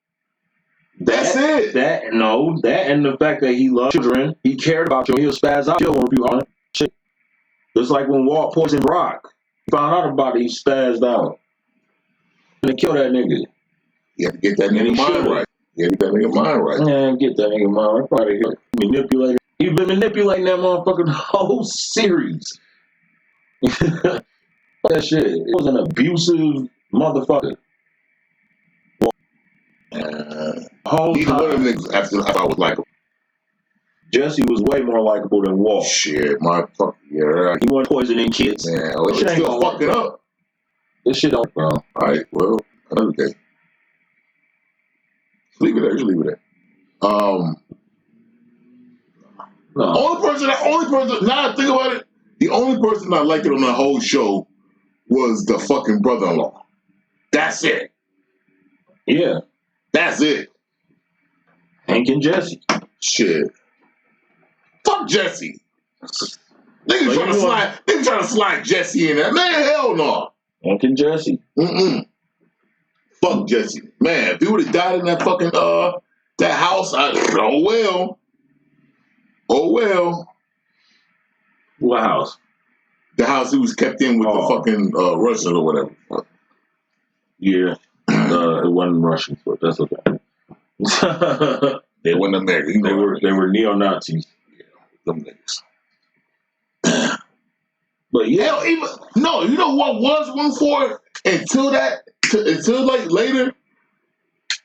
That's it. That and the fact that he loved children, he cared about children, he'll spaz out children if you on shit. Just like when Walt poisoned Brock. He found out about it, he spazzed out. And they killed that nigga. You have to get that nigga mind right. You have to get that nigga mind right. Yeah, get that nigga mind right. Probably manipulated. He's been manipulating that motherfucking whole series. That shit. It was an abusive motherfucker. Neither one of them niggas after I was likable. Jesse was way more likable than Walt. Shit, my fuck yeah. He wasn't poisoning kids. Man, it's still fucking up. This shit don't bro. Alright, well, another day. Leave it there, just leave it there. No. Only person, now I think about it, the only person I liked it on the whole show was the fucking brother-in-law. That's it. Yeah. That's it. Hank and Jesse. Shit. Fuck Jesse. Niggas trying to slide Jesse in there. Man, hell no. Hank and Jesse. Fuck Jesse. Man, if he would have died in that fucking that house, oh well. Oh well. What house? The house he was kept in with the fucking Russians or whatever. Yeah. It wasn't Russians, but that's okay. They weren't American. They were neo-Nazis. Yeah, them niggas. But yeah. Hell, you know what was one for until like later?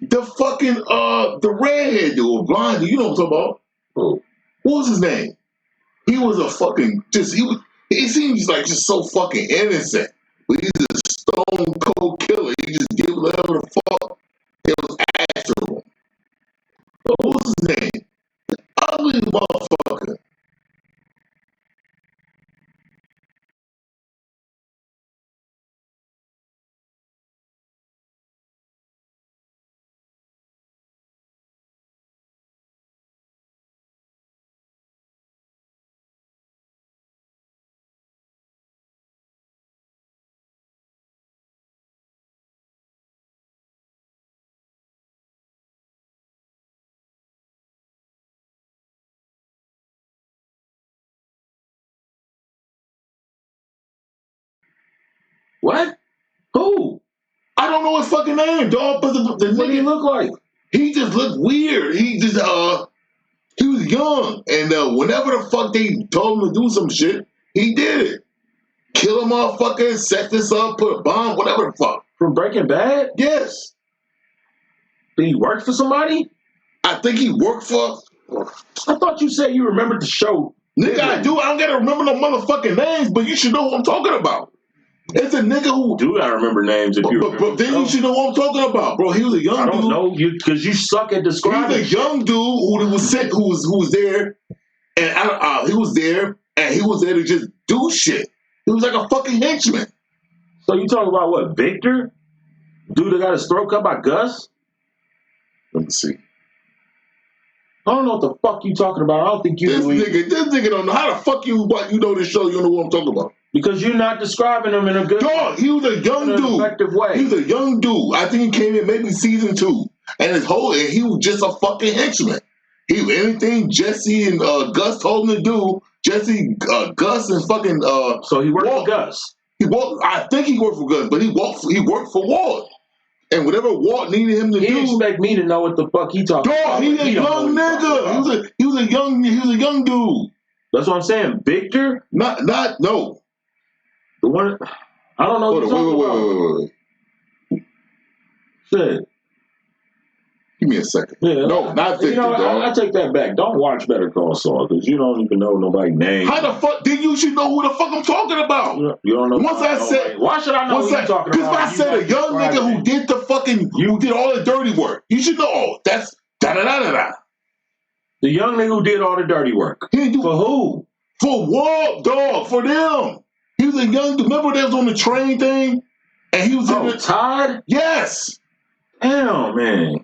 The fucking the redhead dude, or blind dude, you know what I'm talking about? Oh. What was his name? He was a fucking he seems like just so fucking innocent. But he's a stone cold killer. He just did whatever the fuck it was after him. What was his name? Ugly motherfucker. What? Who? I don't know his fucking name, dog. But the What did he nigga, look like? he just looked weird. He was young, and whenever the fuck they told him to do some shit, he did it. Kill a motherfucker, set this up, put a bomb, whatever the fuck. From Breaking Bad? Yes. Did he work for somebody? I think he worked for. I thought you said you remembered the show. Nigga, I do. I don't gotta remember no motherfucking names, but you should know what I'm talking about. It's a nigga who. Do I remember names if you remember? But then you should know what I'm talking about, bro. He was a young dude. I don't know you because you suck at describing. He's a young dude who was sick, who was there, and he was there to just do shit. He was like a fucking henchman. So you talking about what, Victor? Dude that got his throat cut by Gus? Let me see. I don't know what the fuck you talking about. I don't think you This nigga don't know. How the fuck you know this show? You don't know what I'm talking about. Because you're not describing him in a good dog. He was a young dude. Effective way. He was a young dude. I think he came in maybe season 2, and he was just a fucking henchman. Anything Jesse and Gus told him to do, Gus and fucking So he worked for Gus. I think he worked for Gus, but he worked for Walt. And whatever Walt needed him to do, he expect me to know what the fuck he talking about. Dog, he's a young nigga. He was a young dude. That's what I'm saying. Victor? No. The one I don't know what you're talking about. Shit. Give me a second. Yeah, no, not Victor, dog. I take that back. Don't watch Better Call Saul because you don't even know nobody's name. How the fuck? Then you should know who the fuck I'm talking about. You don't know. Why should I know who you're talking about? Because I said a young nigga who did who did all the dirty work. You should know. Oh, that's da-da-da-da-da. The young nigga who did all the dirty work. For who? For Walt, dog. For them. He was a young dude. Remember they was on the train thing? And he was in the... Todd? Yes. Damn, man.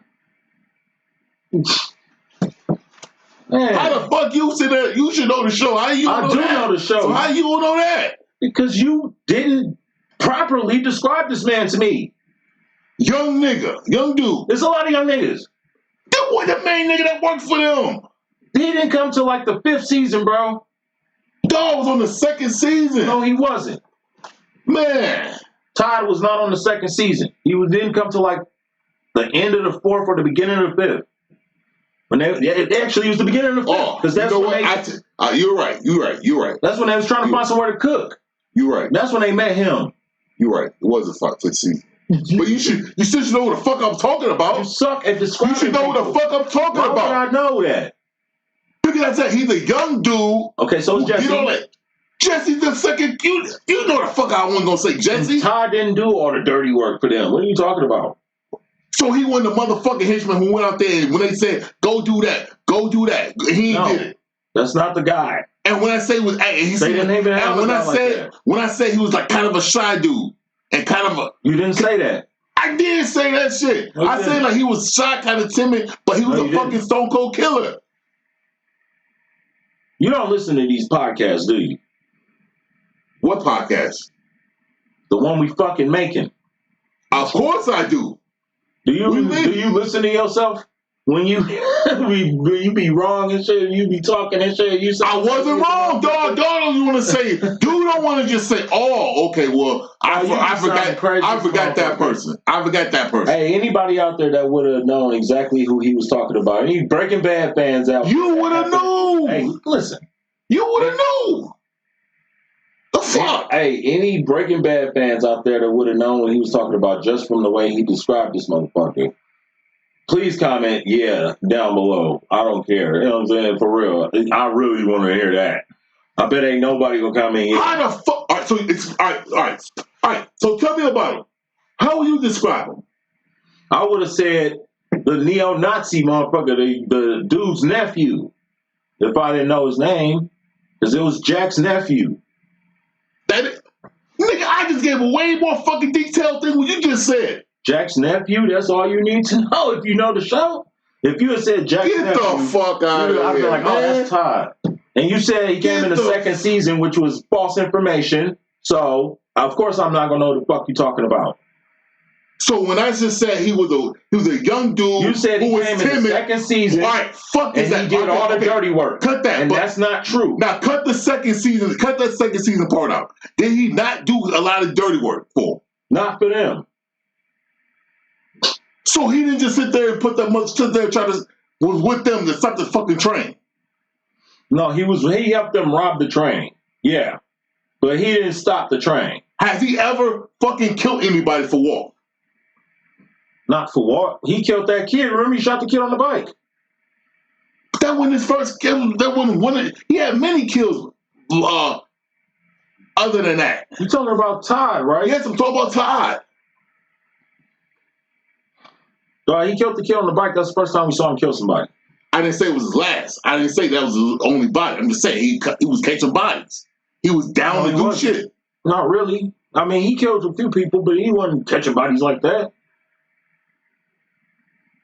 How the fuck you said that? You should know the show. How you know that? I do know the show. So how you know that? Because you didn't properly describe this man to me. Young nigga. Young dude. There's a lot of young niggas. That was the main nigga that worked for them. He didn't come to like the 5th season, bro. Dog was on the 2nd season. No, he wasn't. Man. Todd was not on the 2nd season. He didn't come to like the end of the 4th or the beginning of the 5th. When they actually used the beginning of the 5th. Because that's when you're right. That's when they was trying to find somewhere to cook. You're right. That's when they met him. You're right. It was a 5th season. But you still should know what the fuck I'm talking about. You suck at describing. You should know what the fuck I'm talking about. Why would I know that? Because I said he's a young dude. Okay, so it's Jesse. Jesse's the second. You know the fuck I wasn't gonna say Jesse. Todd didn't do all the dirty work for them. What are you talking about? So he wasn't the motherfucking henchman who went out there and when they said, go do that, he did it. That's not the guy. And when I say was, he said, and when I said he was like kind of a shy dude and kind of a. You didn't say that. I did say that shit. No, I said like he was shy, kind of timid, but he was a fucking stone cold killer. You don't listen to these podcasts, do you? What podcast? The one we fucking making. Of course I do. Do you listen to yourself when you be wrong and shit? You be talking and shit. I wasn't wrong, dog. Dog don't want to say. Dude don't want to just say. Oh, okay. Well, I forgot that person. I forgot that person. Hey, anybody out there that would have known exactly who he was talking about? Any Breaking Bad fans out there? You would have known. Hey, listen. You would have known. The fuck? Hey, any Breaking Bad fans out there that would have known what he was talking about just from the way he described this motherfucker, please comment, yeah, down below. I don't care. You know what I'm saying? For real. I really want to hear that. I bet ain't nobody gonna comment here. How the fuck? All right, so all right. So tell me about him. How would you describe him? I would have said the neo-Nazi motherfucker, the dude's nephew, if I didn't know his name, because it was Jack's nephew. Nigga, I just gave a way more fucking detailed thing what you just said. Jack's nephew, that's all you need to know if you know the show. If you had said Jack's nephew, get the fuck out of here, I'd be like, oh, that's Todd. And you said he came in the 2nd season, which was false information. So, of course, I'm not going to know what the fuck you're talking about. So when I just said he was a young dude, you said he who was came timid, in the second season, all right, fuck and is that? he did all the dirty work. Cut that, and that's not true. Now cut the second season. Cut that second season part out. Did he not do a lot of dirty work for? Not for them. So he didn't just sit there and put that much sit there and try to was with them to stop the fucking train. No, he helped them rob the train. Yeah. But he didn't stop the train. Has he ever fucking killed anybody for war? Not for what? He killed that kid. Remember, he shot the kid on the bike. That wasn't his first kill. That wasn't one of. He had many kills. Other than that, You talking about Todd, right? yes, I'm talking about Todd. He killed the kid on the bike. That's the first time we saw him kill somebody. I didn't say it was his last. I didn't say that was his only body. I'm just saying he was catching bodies. He was down to do shit. Not really. I mean, he killed a few people, but he wasn't catching bodies like that.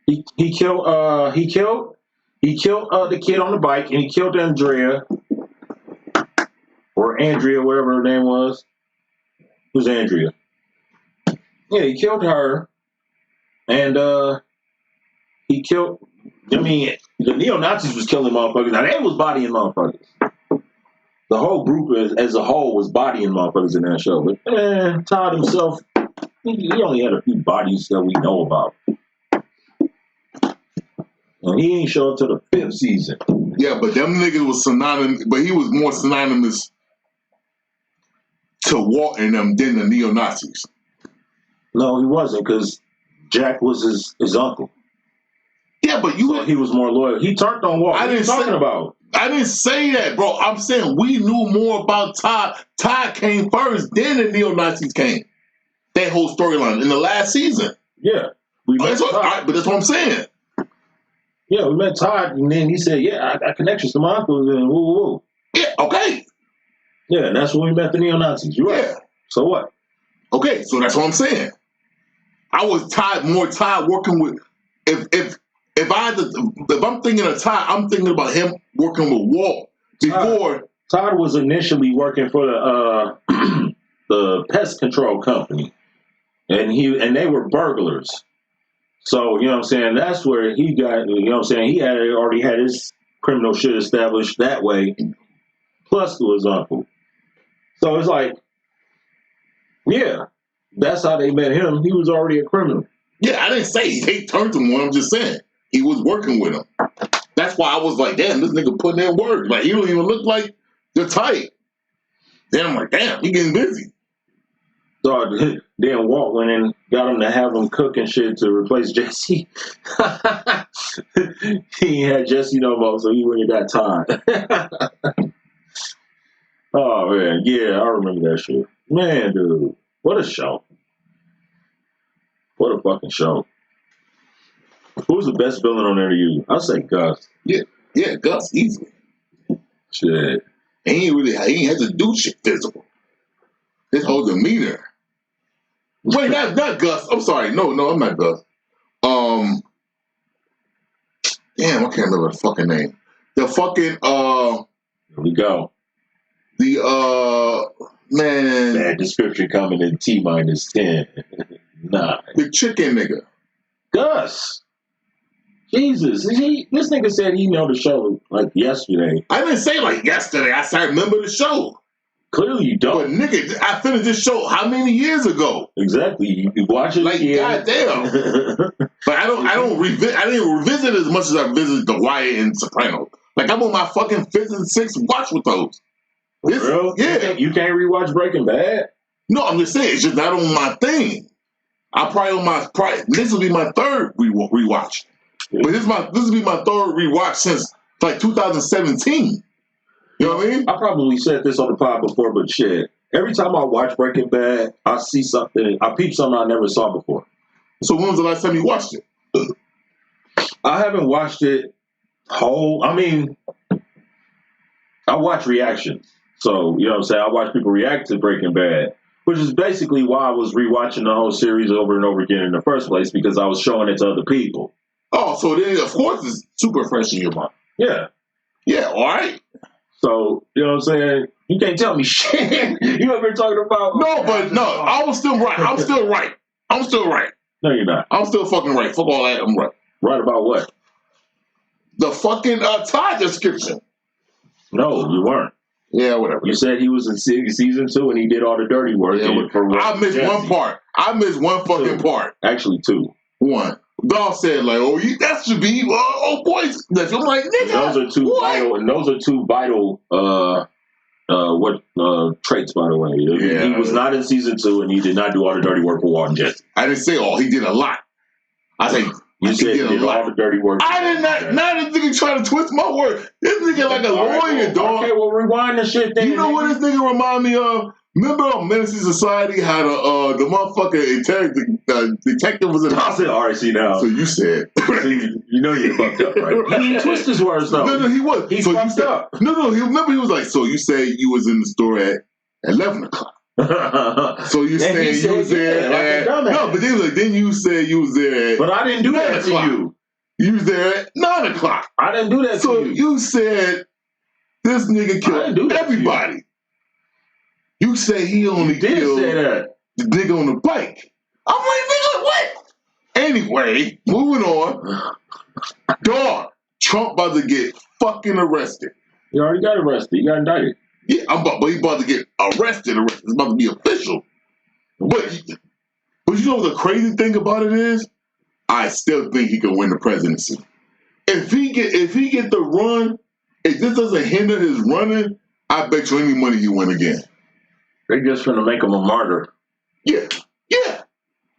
He killed the kid on the bike, and he killed Andrea, whatever her name was. It was Andrea. Yeah, he killed her, and he killed. I mean, the neo-Nazis was killing motherfuckers. Now they was bodying motherfuckers. The whole group as a whole was bodying motherfuckers in that show. But Todd himself, he only had a few bodies that we know about. And he ain't show up to the 5th season. Yeah, but them niggas was synonymous, but he was more synonymous to Walt and them than the neo-Nazis. No, he wasn't, because Jack was his uncle. Yeah, but he was more loyal. He turned on Walt. What are you talking about? I didn't say that, bro. I'm saying we knew more about Todd. Todd came first, then the neo-Nazis came. That whole storyline in the last season. Yeah. But that's what I'm saying. Yeah, we met Todd, and then he said, yeah, I got connections to my uncle, and woo. Yeah, okay. Yeah, and that's when we met the neo-Nazis. You're right. Yeah. So what? Okay, so that's what I'm saying. I was more Todd working with, if I'm thinking of Todd, I'm thinking about him working with Walt before. Todd was initially working for the the pest control company, and they were burglars. So, you know what I'm saying, that's where he got, you know what I'm saying, he already had his criminal shit established that way, plus to his uncle. So it's like, yeah, that's how they met him. He was already a criminal. Yeah, I didn't say they turned him on. I'm just saying he was working with him. That's why I was like, damn, this nigga putting in work. Like, he don't even look like the type. Then I'm like, damn, he getting busy. So then Walt went and got him to have him cook and shit to replace Jesse. He had Jesse no more, so he went and got Todd. Oh, man. Yeah, I remember that shit. Man, dude. What a show. What a fucking show. Who's the best villain on there to you? I'll say Gus. Yeah, Gus, easily. Shit. He ain't had to do shit physical. His whole demeanor. Wait, not Gus. I'm sorry. No, I'm not Gus. Damn, I can't remember the fucking name. The fucking, Here we go. The, man. Bad description coming in T-10. 9. The chicken nigga. Gus. Jesus. This nigga said he know the show like yesterday. I didn't say like yesterday. I said I remember the show. Clearly you don't. But nigga, I finished this show how many years ago? Exactly. You watch it like again. Goddamn. But I didn't revisit as much as I visited The Wire and Sopranos. Like I'm on my fucking 5th and 6th watch with those. Bro, yeah. You can't rewatch Breaking Bad? No, I'm just saying it's just not on my thing. This will be my 3rd rewatch. But this will be my 3rd rewatch since like 2017. You know what I mean? I probably said this on the pod before, but shit. Every time I watch Breaking Bad, I see something, I peep something I never saw before. So when was the last time you watched it? I haven't watched it whole. I mean, I watch reactions. So, you know what I'm saying? I watch people react to Breaking Bad, which is basically why I was rewatching the whole series over and over again in the first place, because I was showing it to other people. Oh, so then, of course, it's super fresh in your mind. Yeah. Yeah, all right. So, you know what I'm saying? You can't tell me shit. You ever talking about... No, I was still right. I'm still right. No, you're not. I'm still fucking right. Fuck all that. I'm right. Right about what? The fucking tie description. No, you weren't. Yeah, whatever. You said he was in season 2 and he did all the dirty work. Yeah, I missed one part. I missed one fucking part. Actually, 2. One. Dog said like, "Oh, that should be boys." I'm like, nigga. Those are 2 vital, and those are 2 vital. Traits, by the way. Yeah. He was not in season 2, and he did not do all the dirty work for Walt and Jesse. I didn't say all. He did a lot. I said you said he did all the dirty work. I did not. Now this nigga trying to twist my word. This nigga like a lawyer, dog. Okay, well rewind the shit. Then, you know what this nigga remind me of? Remember on Menace to Society how the motherfucker detective was in the I said RC now. So you said. You know you fucked up, right? He didn't twist his words though. No, he was. He fucked up. No, he was like, so you say you was in the store at 11 o'clock. So you saying you was there at... No, but then you said you was there at... But I didn't do that to you. You was there at 9 o'clock. I didn't do that to you. So you said this nigga killed everybody. You say he only killed the nigga on the bike. I'm like, nigga, what? Anyway, moving on. Dog, Trump about to get fucking arrested. He already got arrested. He got indicted. Yeah, but he's about to get arrested. It's about to be official. But you know what the crazy thing about it is? I still think he can win the presidency. If he get the run, if this doesn't hinder his running, I bet you any money he win again. They're just trying to make him a martyr. Yeah,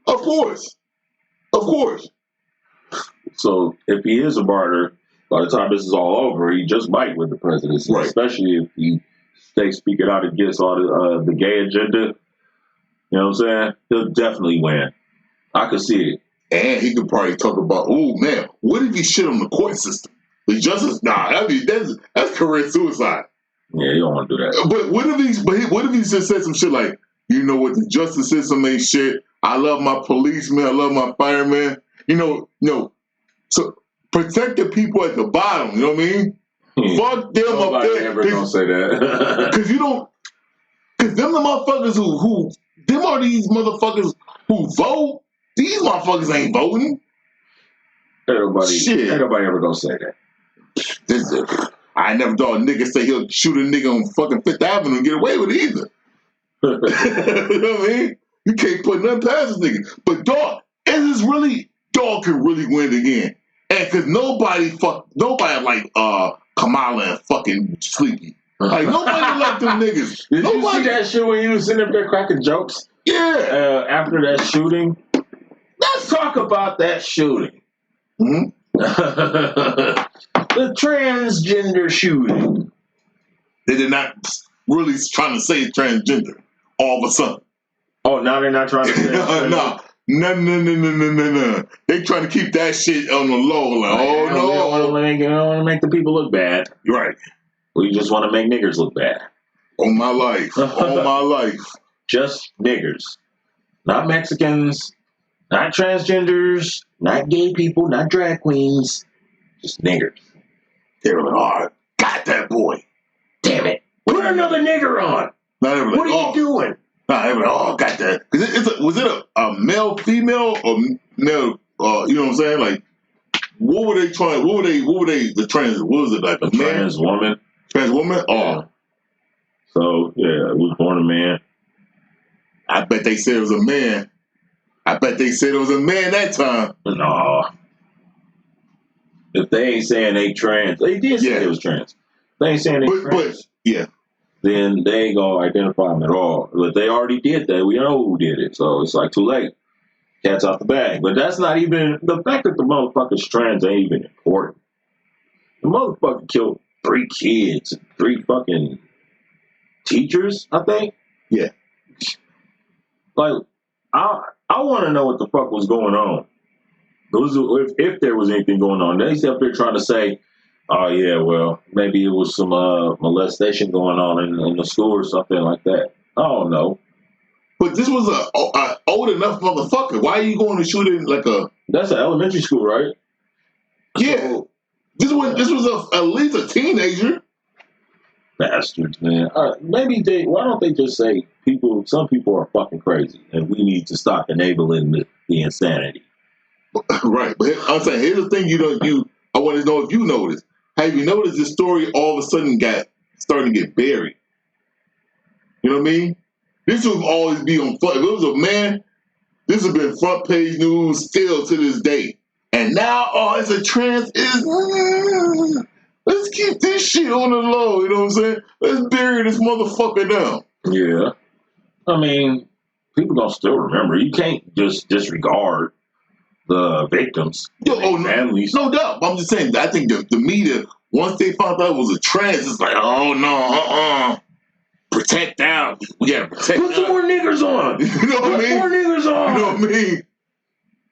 of course. So if he is a martyr, by the time this is all over, he just might win the presidency, right. Especially if he stays speaking out against all the gay agenda. You know what I'm saying? He'll definitely win. I could see it. And he could probably talk about, oh man, what if he shit on the court system? The justice, that's career suicide. Yeah, you don't want to do that. But what if he just said some shit like, you know what, the justice system ain't shit. I love my policemen, I love my firemen. So protect the people at the bottom. You know what I mean? Fuck them up there. Never gonna say that. Because them the motherfuckers them are these motherfuckers who vote. These motherfuckers ain't voting. Ain't nobody ever gonna say that. I never thought a nigga say he'll shoot a nigga on fucking Fifth Avenue and get away with it either. You know what I mean? You can't put nothing past this nigga. But dog can really win again. And cause nobody like Kamala and fucking Sleepy. Like nobody like them niggas. Did you see that shit when you was sitting up there cracking jokes? Yeah. After that shooting. Let's talk about that shooting. Mm-hmm. The transgender shooting. They did not really trying to say transgender all of a sudden. Oh, now they're not trying to say No. They trying to keep that shit on the low. Like, oh no. You don't want to make the people look bad. Right. We just want to make niggers look bad. On my life. On my life. Just niggers. Not Mexicans. Not transgenders. Not gay people. Not drag queens. Just niggers. They were like, oh, got that boy. Damn it. Put another nigger on. What are you doing? Nah, they were like, oh, got that. Was it a male, female, or male? You know what I'm saying? Like, what were they trying? What were they? The trans? What was it like? A man? Trans woman. Trans woman? Oh. Yeah. So yeah, it was born a man. I bet they said it was a man. That time. No. If they ain't saying they trans, they did say it was trans. They ain't saying they trans. But yeah. Then they ain't gonna identify them at all. But they already did that. We know who did it. So it's like too late. Cat's out the bag. But that's not even, the fact that the motherfucker's trans ain't even important. The motherfucker killed 3 kids, 3 fucking teachers, I think. Yeah. Like, I want to know what the fuck was going on. If there was anything going on. They up there trying to say, oh yeah, well, maybe it was some molestation going on in the school or something like that. I don't know. But this was a old enough motherfucker. Why are you going to shoot in like a... That's an elementary school, right? Yeah. This was at least a teenager. Bastards, man. Maybe why don't they just say some people are fucking crazy and we need to stop enabling the insanity. Right. But I'm saying, here's the thing I want to know if you noticed. Have you noticed this story all of a sudden starting to get buried? You know what I mean? This will always be on front. If it was a man, this has been front page news still to this day. And now, it's a trans. Let's keep this shit on the low. You know what I'm saying? Let's bury this motherfucker down. Yeah. I mean, people gonna still remember. You can't just disregard the victims, families. No doubt. But I'm just saying, I think the media, once they found out it was a trans, it's like, oh no, protect out. We gotta protect. Put some more niggers on. You know what I mean? Put more niggers on. You know what I mean?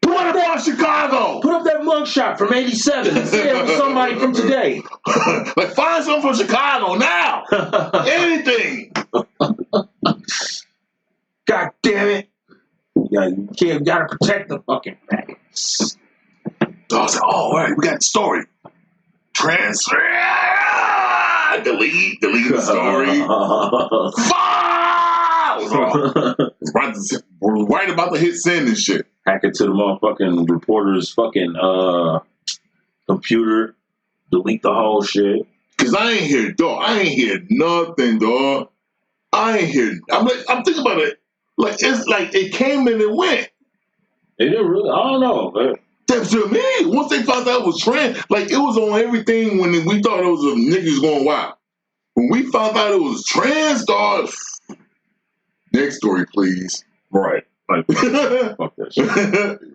Put up on Chicago. Put up that mugshot from '87 and say it was somebody from today. Like, find something from Chicago now. Anything. God damn it. You gotta protect the fucking faggots. So I was like, all right, we got the story. Transfer. Delete the story. Right about to hit send and shit. Hack it to the motherfucking reporter's fucking computer. Delete the whole shit. Cause I ain't hear, dog. I ain't hear nothing, dog. I ain't hear. I'm thinking about it. Like, it's like it came and it went. It didn't really. I don't know. Man. That's to me. Once they found out it was trans, like it was on everything when we thought it was a niggas going wild. When we found out it was trans, dog. Next story, please. Right. Like, fuck that shit.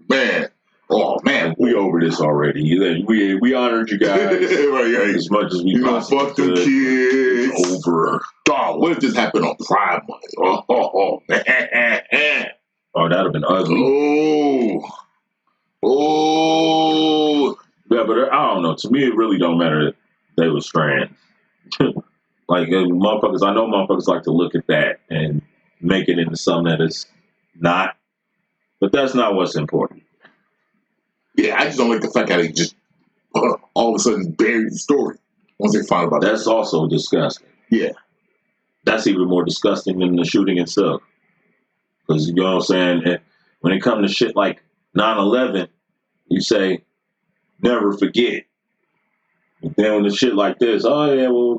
Man. Oh man, we over this already. We honored you guys right. As much as we possibly fuck them kids. It's over. Dog, what if this happened on Pride Month? Oh, man. Oh, that'd have been ugly. Oh. Yeah, but I don't know. To me, it really don't matter if they was trans. Like, motherfuckers, I know motherfuckers like to look at that and make it into something that is not. But that's not what's important. Yeah, I just don't like the fact that they just all of a sudden buried the story once they found about That's also disgusting. Yeah. That's even more disgusting than the shooting itself. Because, you know what I'm saying, when it comes to shit like 9/11, you say, never forget. But then when the shit like this, oh yeah, well,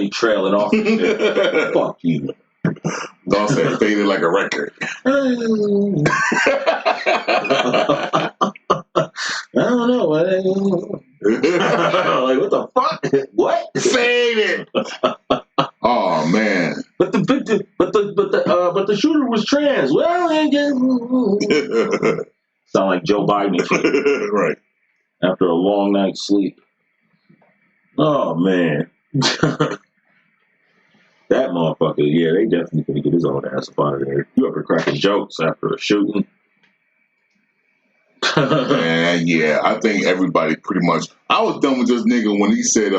you trail it off and shit. Fuck you. Dawg said faded like a record. I don't know. Like, what the fuck? What? Faded. Oh man. But the shooter was trans. Well, sound like Joe Biden shit. Right. After a long night's sleep. Oh man. That motherfucker, yeah, they definitely gonna get his own ass up out of there. You ever cracking jokes after a shooting? Man, yeah, I think everybody pretty much. I was done with this nigga when he said,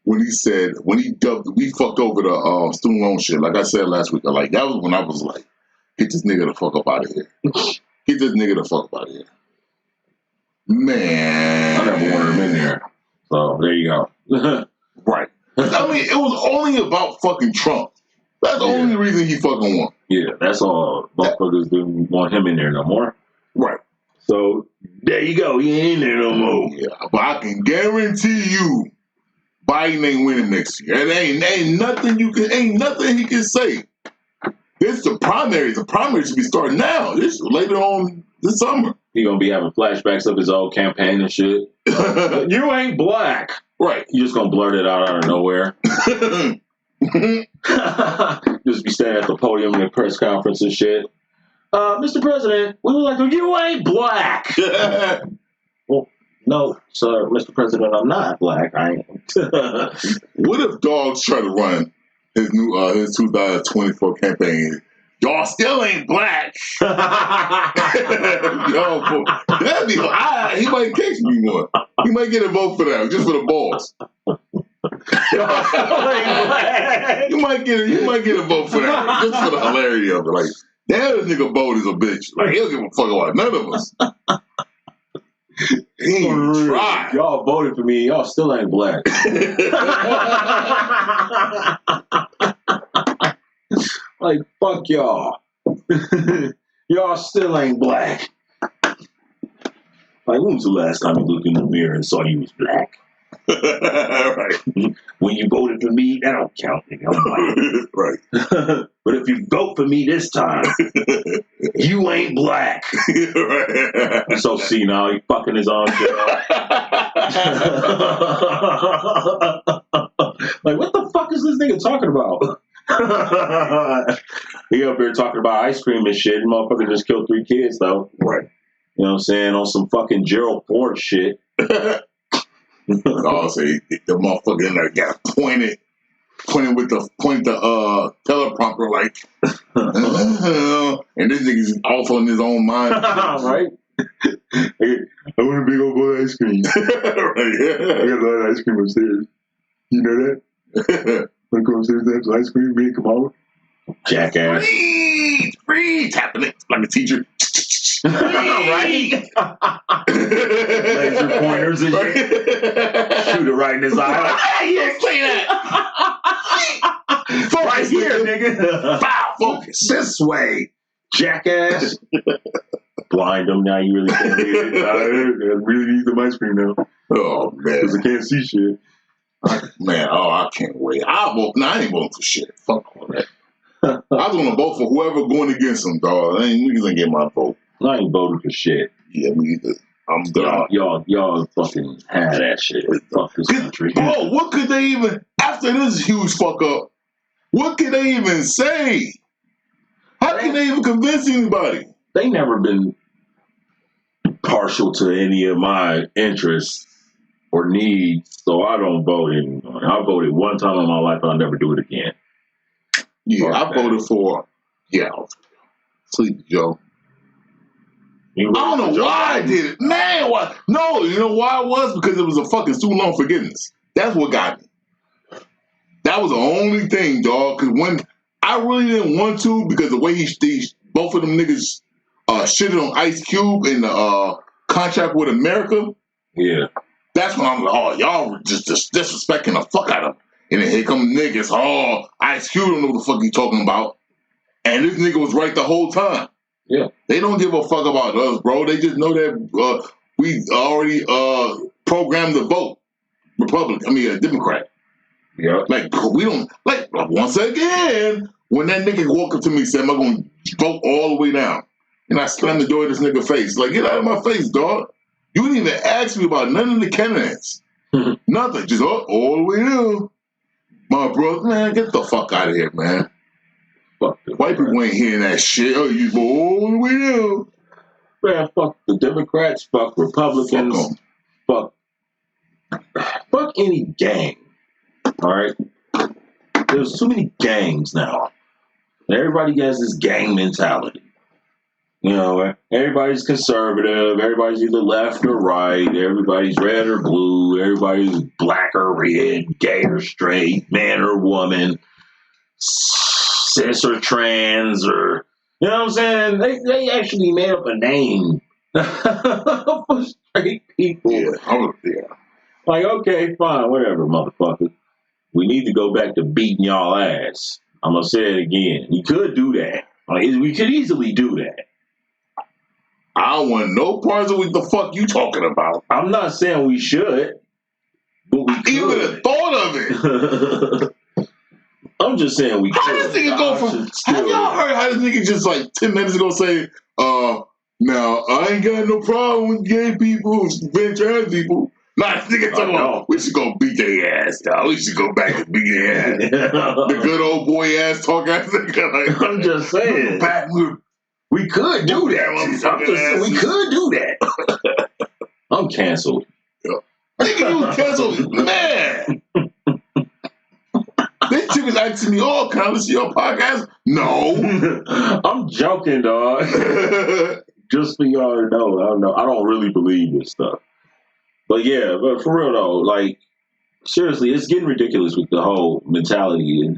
we fucked over the student loan shit. Like I said last week, like that was when I was like, get this nigga the fuck up out of here. Get this nigga the fuck up out of here. Man, I never wanted him in there. So there you go. Right. I mean, it was only about fucking Trump. That's the only reason he fucking won. Yeah, that's all. Motherfuckers didn't want him in there no more. Right. So there you go. He ain't in there no more. Yeah, but I can guarantee you, Biden ain't winning next year. It ain't nothing he can say. This the primary. The primary should be starting now. This later on this summer. He gonna be having flashbacks of his old campaign and shit. You ain't black. Right. You just gonna blurt it out of nowhere. Just be standing at the podium in a press conference and shit. Mr. President, we would like to. You ain't black. Well, no, sir, Mr. President, I'm not black. I ain't. What if dogs try to run his 2024 campaign? Y'all still ain't black. Yo, that'd be. He might catch me one. He might get a vote for that, just for the balls. You might get a vote for that, just for the hilarity of it. Like, damn, this nigga bold as a bitch. Like, he don't give a fuck about none of us. He tried. Y'all voted for me. Y'all still ain't black. Like, fuck y'all. Y'all still ain't black. Like, when was the last time you looked in the mirror and saw you was black? Right. When you voted for me, that don't count, nigga. I'm Right. But if you vote for me this time, you ain't black. Right. So see now, he fucking his own shit up. Like, what the fuck is this nigga talking about? He up here talking about ice cream and shit. Motherfucker just killed 3 kids though. Right. You know what I'm saying? On some fucking Gerald Ford shit. I'll say the motherfucker in there got pointed with the teleprompter like, and this nigga's off on his own mind. Right? Hey, I want a big old bowl of ice cream. Right. I got a lot of ice cream upstairs. You know that? Want to go upstairs and have some ice cream? Me and Kamala? Jackass. Freeze! Tapping it like a teacher. Right? Laser pointers and shit. Shoot it right in his eye. Like, hey, you didn't say that. Right here, nigga. Foul. Focus. This way, jackass. Blind him now. You really can't read it. I really need some ice cream now. Oh, man. Because I can't see shit. Man, I can't wait. I ain't voting for shit. Fuck all that. I was gonna vote for whoever going against him, dog. Niggas ain't get my vote. I ain't voting for shit. Yeah, me either. I'm done. Y'all fucking had that shit. Fuck this country. Bro, what could they even, after this huge fuck up, what could they even say? How can they even convince anybody? They never been partial to any of my interests or needs, so I don't vote anymore. I voted one time in my life, I'll never do it again. Yeah, I voted for, Sleepy Joe. I don't know why I did it. Man, why? No, you know why it was? Because it was a fucking student loan forgiveness. That's what got me. That was the only thing, dog. Because when I really didn't want to, because the way both of them niggas shitted on Ice Cube in the contract with America. Yeah. That's when I'm like, oh, y'all were just disrespecting the fuck out of him. And then here come niggas, oh, Ice Cube don't know what the fuck you talking about. And this nigga was right the whole time. Yeah. They don't give a fuck about us, bro. They just know that we already programmed the vote. Democrat. Yeah. Like, we don't, like, once again, when that nigga walked up to me and said, am I going to vote all the way down? And I slammed the door in this nigga's face. Like, get out of my face, dog. You didn't even ask me about none of the candidates. Nothing. Just all the way down. My brother, man, get the fuck out of here, man. Fuck White people ain't hearing that shit. Oh, you go all the way down. Man, fuck the Democrats, fuck Republicans, fuck any gang. All right? There's too many gangs now. Everybody has this gang mentality. You know, everybody's conservative, everybody's either left or right, everybody's red or blue, everybody's black or red, gay or straight, man or woman, cis or trans, or, you know what I'm saying? They actually made up a name for straight people. Yeah. Like, okay, fine, whatever, motherfucker. We need to go back to beating y'all ass. I'm going to say it again. We could do that. Like, we could easily do that. I don't want no parts of what the fuck you talking about. I'm not saying we should, but we could. Even the thought of it. I'm just saying we could. How this nigga go from, have y'all heard how this nigga just like 10 minutes ago say, now, I ain't got no problem with gay people, trans people. Nah, this nigga talking about, we should go beat their ass, dog. We should go back and beat their ass. The good old boy ass talk ass nigga. Like, I'm just saying. We could do that. I'm just saying we could do that. I'm canceled. Nigga, you canceled. Man. This chick is asking me, oh, can I listen to your podcast? No. I'm joking, dog. Just for y'all to know. I don't really believe this stuff. But yeah, but for real though, like, seriously, it's getting ridiculous with the whole mentality and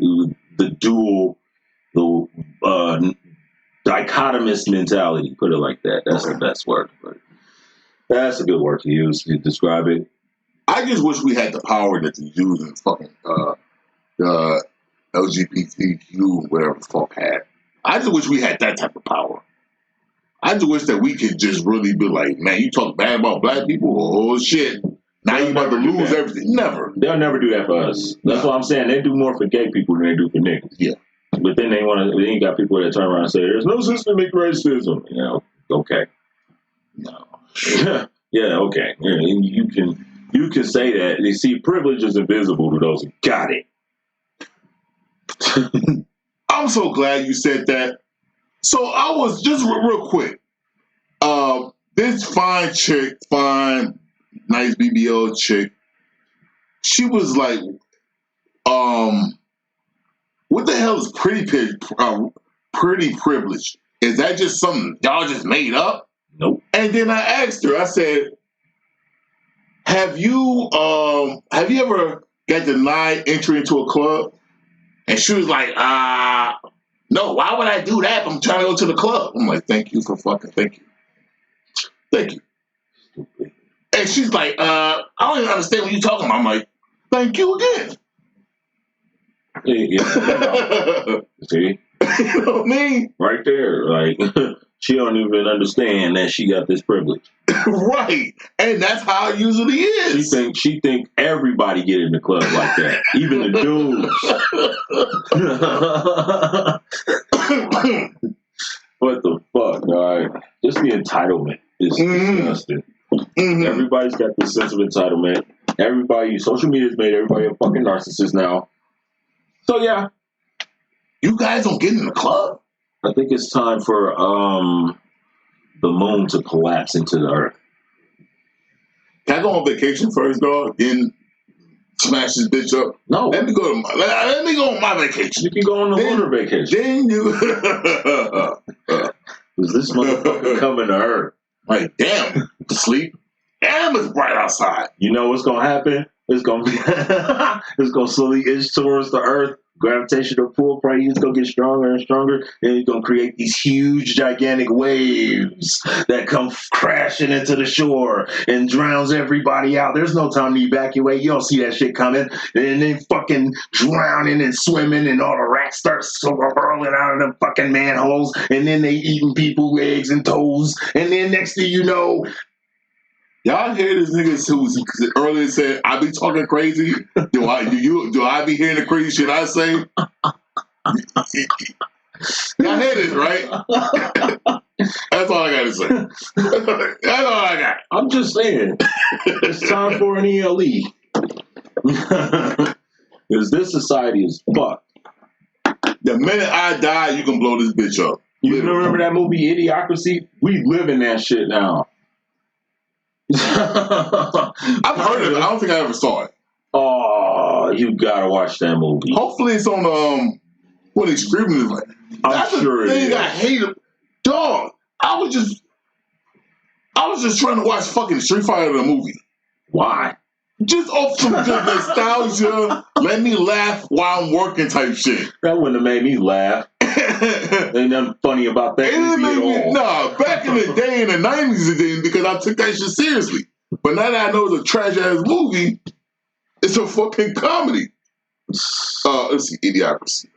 the dual, dichotomous mentality, put it like that. That's the best word. But That's a good word to use to describe it. I just wish we had the power that they use in fucking the LGBTQ whatever the fuck had. I just wish we had that type of power. I just wish that we could just really be like, man, you talk bad about black people, oh shit. Now you about to lose everything. Never. They'll never do that for us. That's what I'm saying. They do more for gay people than they do for niggas. Yeah. But then they got people that turn around and say, there's no systemic racism. You know, okay. No. Yeah, okay. Yeah, you can say that. You see, privilege is invisible to those who got it. I'm so glad you said that. So I was just real quick. This fine chick, nice BBL chick, she was like, what the hell is pretty privilege? Is that just something y'all just made up? Nope. And then I asked her, I said, have you ever got denied entry into a club? And she was like, no, why would I do that if I'm trying to go to the club? I'm like, thank you. Thank you. And she's like, I don't even understand what you're talking about. I'm like, thank you again. Yeah. See? You know what I mean? Right there. Like, she don't even understand that she got this privilege. Right. And that's how it usually is. She think everybody get in the club like that. Even the dudes. What the fuck, dog? Just the entitlement is disgusting. Mm-hmm. Everybody's got this sense of entitlement. Social media's made everybody a fucking narcissist now. So yeah. You guys don't get in the club? I think it's time for the moon to collapse into the earth. Can I go on vacation first, dog? Then smash this bitch up? No. Let me go on my vacation. You can go on the lunar vacation. Then you is this motherfucker coming to earth? Like, damn, sleep. Damn, it's bright outside. You know what's gonna happen? It's gonna be it's gonna slowly inch towards the earth. Gravitational pull probably is gonna get stronger and stronger, and it's gonna create these huge, gigantic waves that come crashing into the shore and drowns everybody out. There's no time to evacuate. You don't see that shit coming, and they fucking drowning and swimming, and all the rats start swirling out of them fucking manholes, and then they eating people's legs and toes, and then next thing you know. Y'all hear this nigga who earlier said, I be talking crazy? Do I be hearing the crazy shit I say? Y'all hear this, right? That's all I gotta say. That's all I got. I'm just saying, it's time for an ELE. Because this society is fucked. The minute I die, you can blow this bitch up. You remember that movie Idiocracy? We live in that shit now. I've heard of it. I don't think I ever saw it. Oh, you gotta watch that movie. Hopefully it's on what they streaming is like. That's sure the thing I hate. Dog, I was just trying to watch fucking Street Fighter the movie. Why? Just off some good nostalgia, let me laugh while I'm working type shit. That wouldn't have made me laugh. Ain't nothing funny about that movie at all. Nah, back in the day in the 90s it didn't because I took that shit seriously. But now that I know it's a trash ass movie, it's a fucking comedy. Let's see, Idiocracy.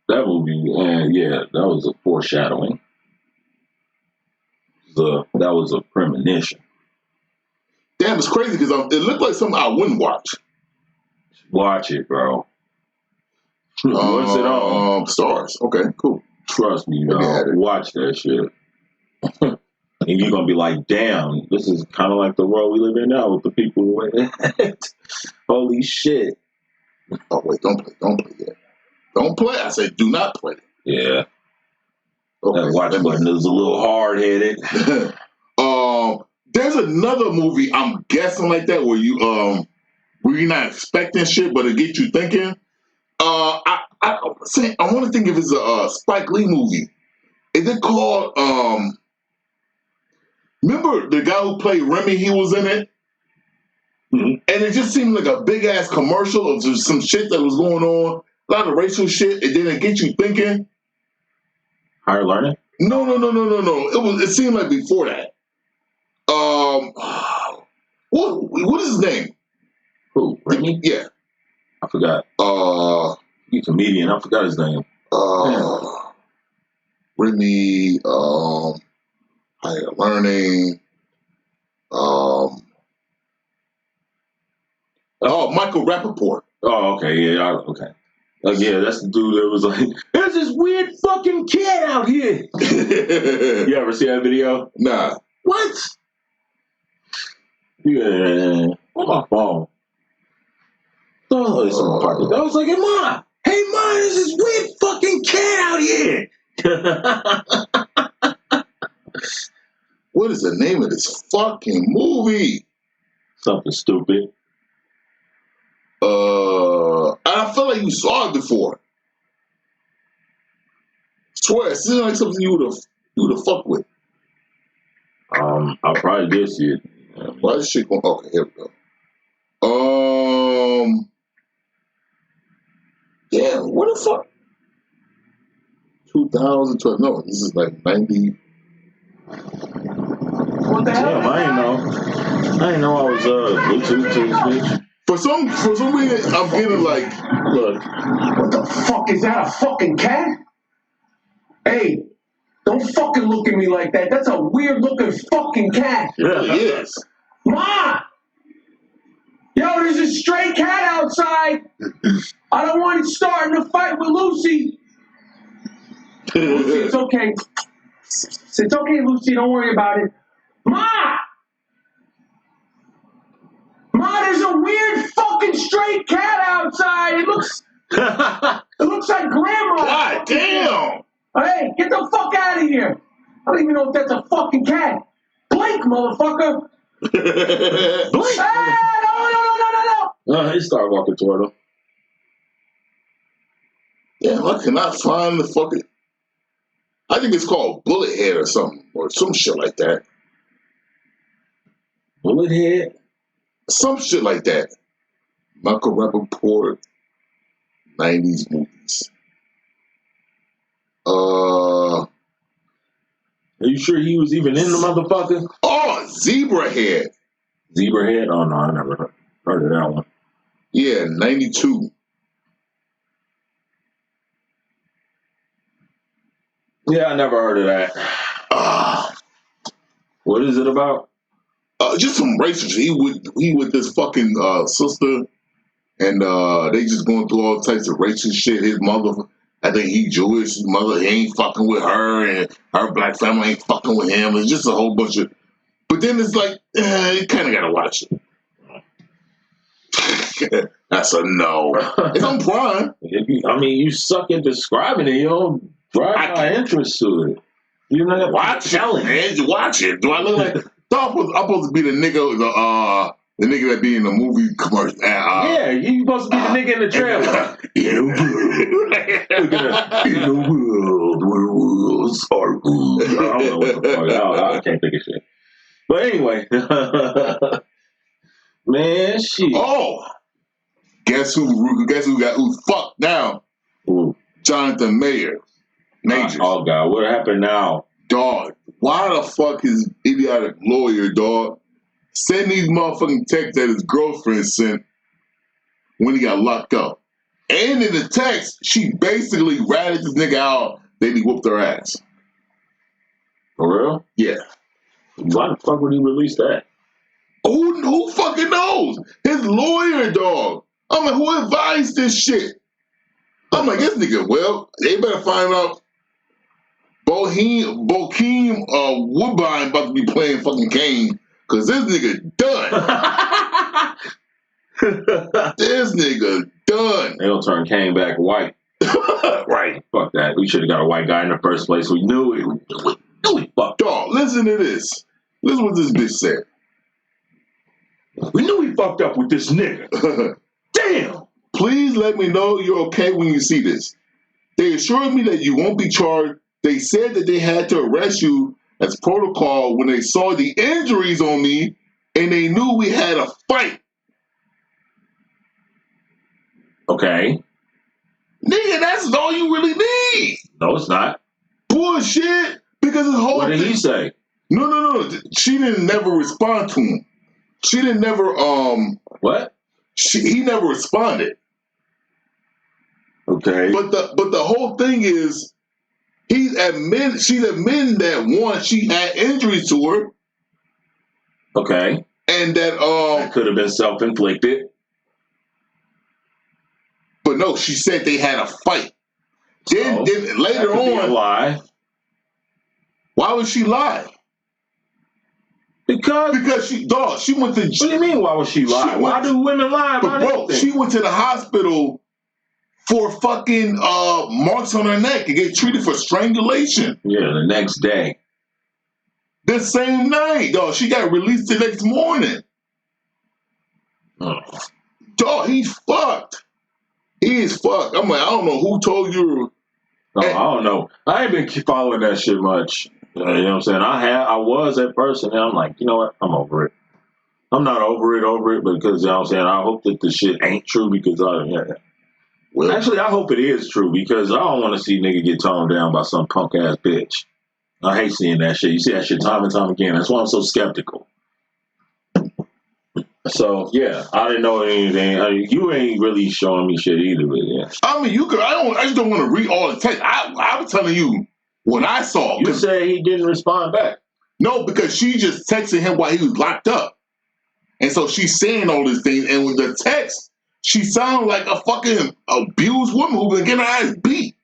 That movie, yeah, that was a foreshadowing. That was a premonition. Damn, it's crazy because it looked like something I wouldn't watch. Watch it, bro. What's it on? Stars. Okay, cool. Trust me, watch that shit. And you're going to be like, damn, this is kind of like the world we live in now with the people who holy shit. Oh, wait, don't play yet. Don't play. I said do not play. Yeah. Okay, that watch button is a little hard-headed. There's another movie, I'm guessing like that, where you're not expecting shit, but it gets you thinking. I want to think if it's a Spike Lee movie. Is it called? Remember the guy who played Remy? He was in it, and it just seemed like a big ass commercial of some shit that was going on, a lot of racial shit, and then it gets you thinking. Higher Learning? No. It seemed like before that. what is his name? Who? Remy? Yeah. I forgot. He's a comedian. I forgot his name. Remy. Higher Learning. Michael Rappaport. Oh, okay, yeah, okay. Yeah, that's the dude that was like, "There's this weird fucking cat out here." You ever see that video? Nah. What? Yeah, on my phone. Oh, it's in my pocket. I was like, hey, Ma, there's this weird fucking cat out here. What is the name of this fucking movie? Something stupid. I feel like you saw it before. Swear, it seems like something you would have fucked with. I probably did see it. Why is shit going? Okay, here we go. Yeah, what the fuck? 2012. No, this is like 90. What the hell? Damn, I ain't know I was Bluetooth to this bitch. For some reason, I'm getting like, Look, What the fuck is that? A fucking cat? Hey, don't fucking look at me like that. That's a weird looking fucking cat. it really is. Ma! Yo, there's a stray cat outside. I don't want it starting a fight with Lucy. Lucy, it's okay. It's okay, Lucy. Don't worry about it. Ma! Ma, there's a weird fucking stray cat outside. It looks like Grandma. God damn! Hey, get the fuck out of here. I don't even know if that's a fucking cat. Blink, motherfucker. blink. Hey, no. He started walking toward him. Damn, I cannot find the fucking. I think it's called Bullet Head or something, or some shit like that. Bullet head? Some shit like that. Michael Rappaport, 90s movies. Are you sure he was even in the motherfucker? Oh, Zebra Head. Zebra head? Oh no, I never heard of that one. Yeah, 92. Yeah, I never heard of that. What is it about? Just some racist. He with this fucking sister, and they just going through all types of racist shit. His mother, I think he Jewish. His mother, he ain't fucking with her, and her black family ain't fucking with him. It's just a whole bunch of. But then it's like, you kind of gotta watch it. That's a no. It's on Prime. You suck at describing it. You don't drive my interest to it. You're not Watch it, man. Watch it. Do I look like? I'm supposed to be the nigga, the nigga that be in the movie commercial. Yeah, you supposed to be the nigga in the trailer. In a world where rules are rules. I don't know what the fuck. I can't think of shit. But anyway, man, shit. Oh, guess who's fucked now? Ooh. Jonathan Majors. Oh God, what happened now? Dog, why the fuck his idiotic lawyer, dog, send these motherfucking texts that his girlfriend sent when he got locked up? And in the text, she basically ratted this nigga out, then he whooped her ass. For real? Yeah. Why the fuck would he release that? Who fucking knows? His lawyer, dog. I'm like, who advised this shit? I'm like, this nigga, well, they better find out Bokeem Woodbine about to be playing fucking Kane, cause this nigga done. This nigga done. They don't turn Kane back white. Right. Fuck that. We should have got a white guy in the first place. We knew it. We knew he fucked. Dog, listen to this. Listen what this bitch said. We knew he fucked up with this nigga. Damn. Please let me know you're okay when you see this. They assured me that you won't be charged. They said that they had to arrest you as protocol when they saw the injuries on me and they knew we had a fight. Okay. Nigga, that's all you really need. No, it's not. Bullshit. Because his whole What did thing, he say? No. She didn't never respond to him. She didn't never What? he never responded. Okay. But the whole thing is she's admitting that one, she had injuries to her. Okay. And that could have been self-inflicted. But no, she said they had a fight. Then later that could be a on, lie. Why would she lie? Because she went to. What do you mean? Why would she lie? Why do women lie about anything? She went to the hospital for fucking marks on her neck and get treated for strangulation. Yeah, the next day. The same night, dog. She got released the next morning. Oh. Dog, he's fucked. He is fucked. I'm like, I don't know who told you. I don't know. I ain't been following that shit much. You know what I'm saying? I was at first, and then I'm like, you know what? I'm over it. I'm not over it, because, you know what I'm saying? I hope that the shit ain't true because actually, I hope it is true because I don't want to see nigga get toned down by some punk ass bitch. I hate seeing that shit. You see that shit time and time again. That's why I'm so skeptical. So yeah, I didn't know anything. You ain't really showing me shit either, but yeah. I mean, you could. I just don't want to read all the text. I was telling you what I saw. You said he didn't respond back. No, because she just texted him while he was locked up, and so she's saying all these things. And with the text, she sounds like a fucking abused woman who's been getting her ass beat,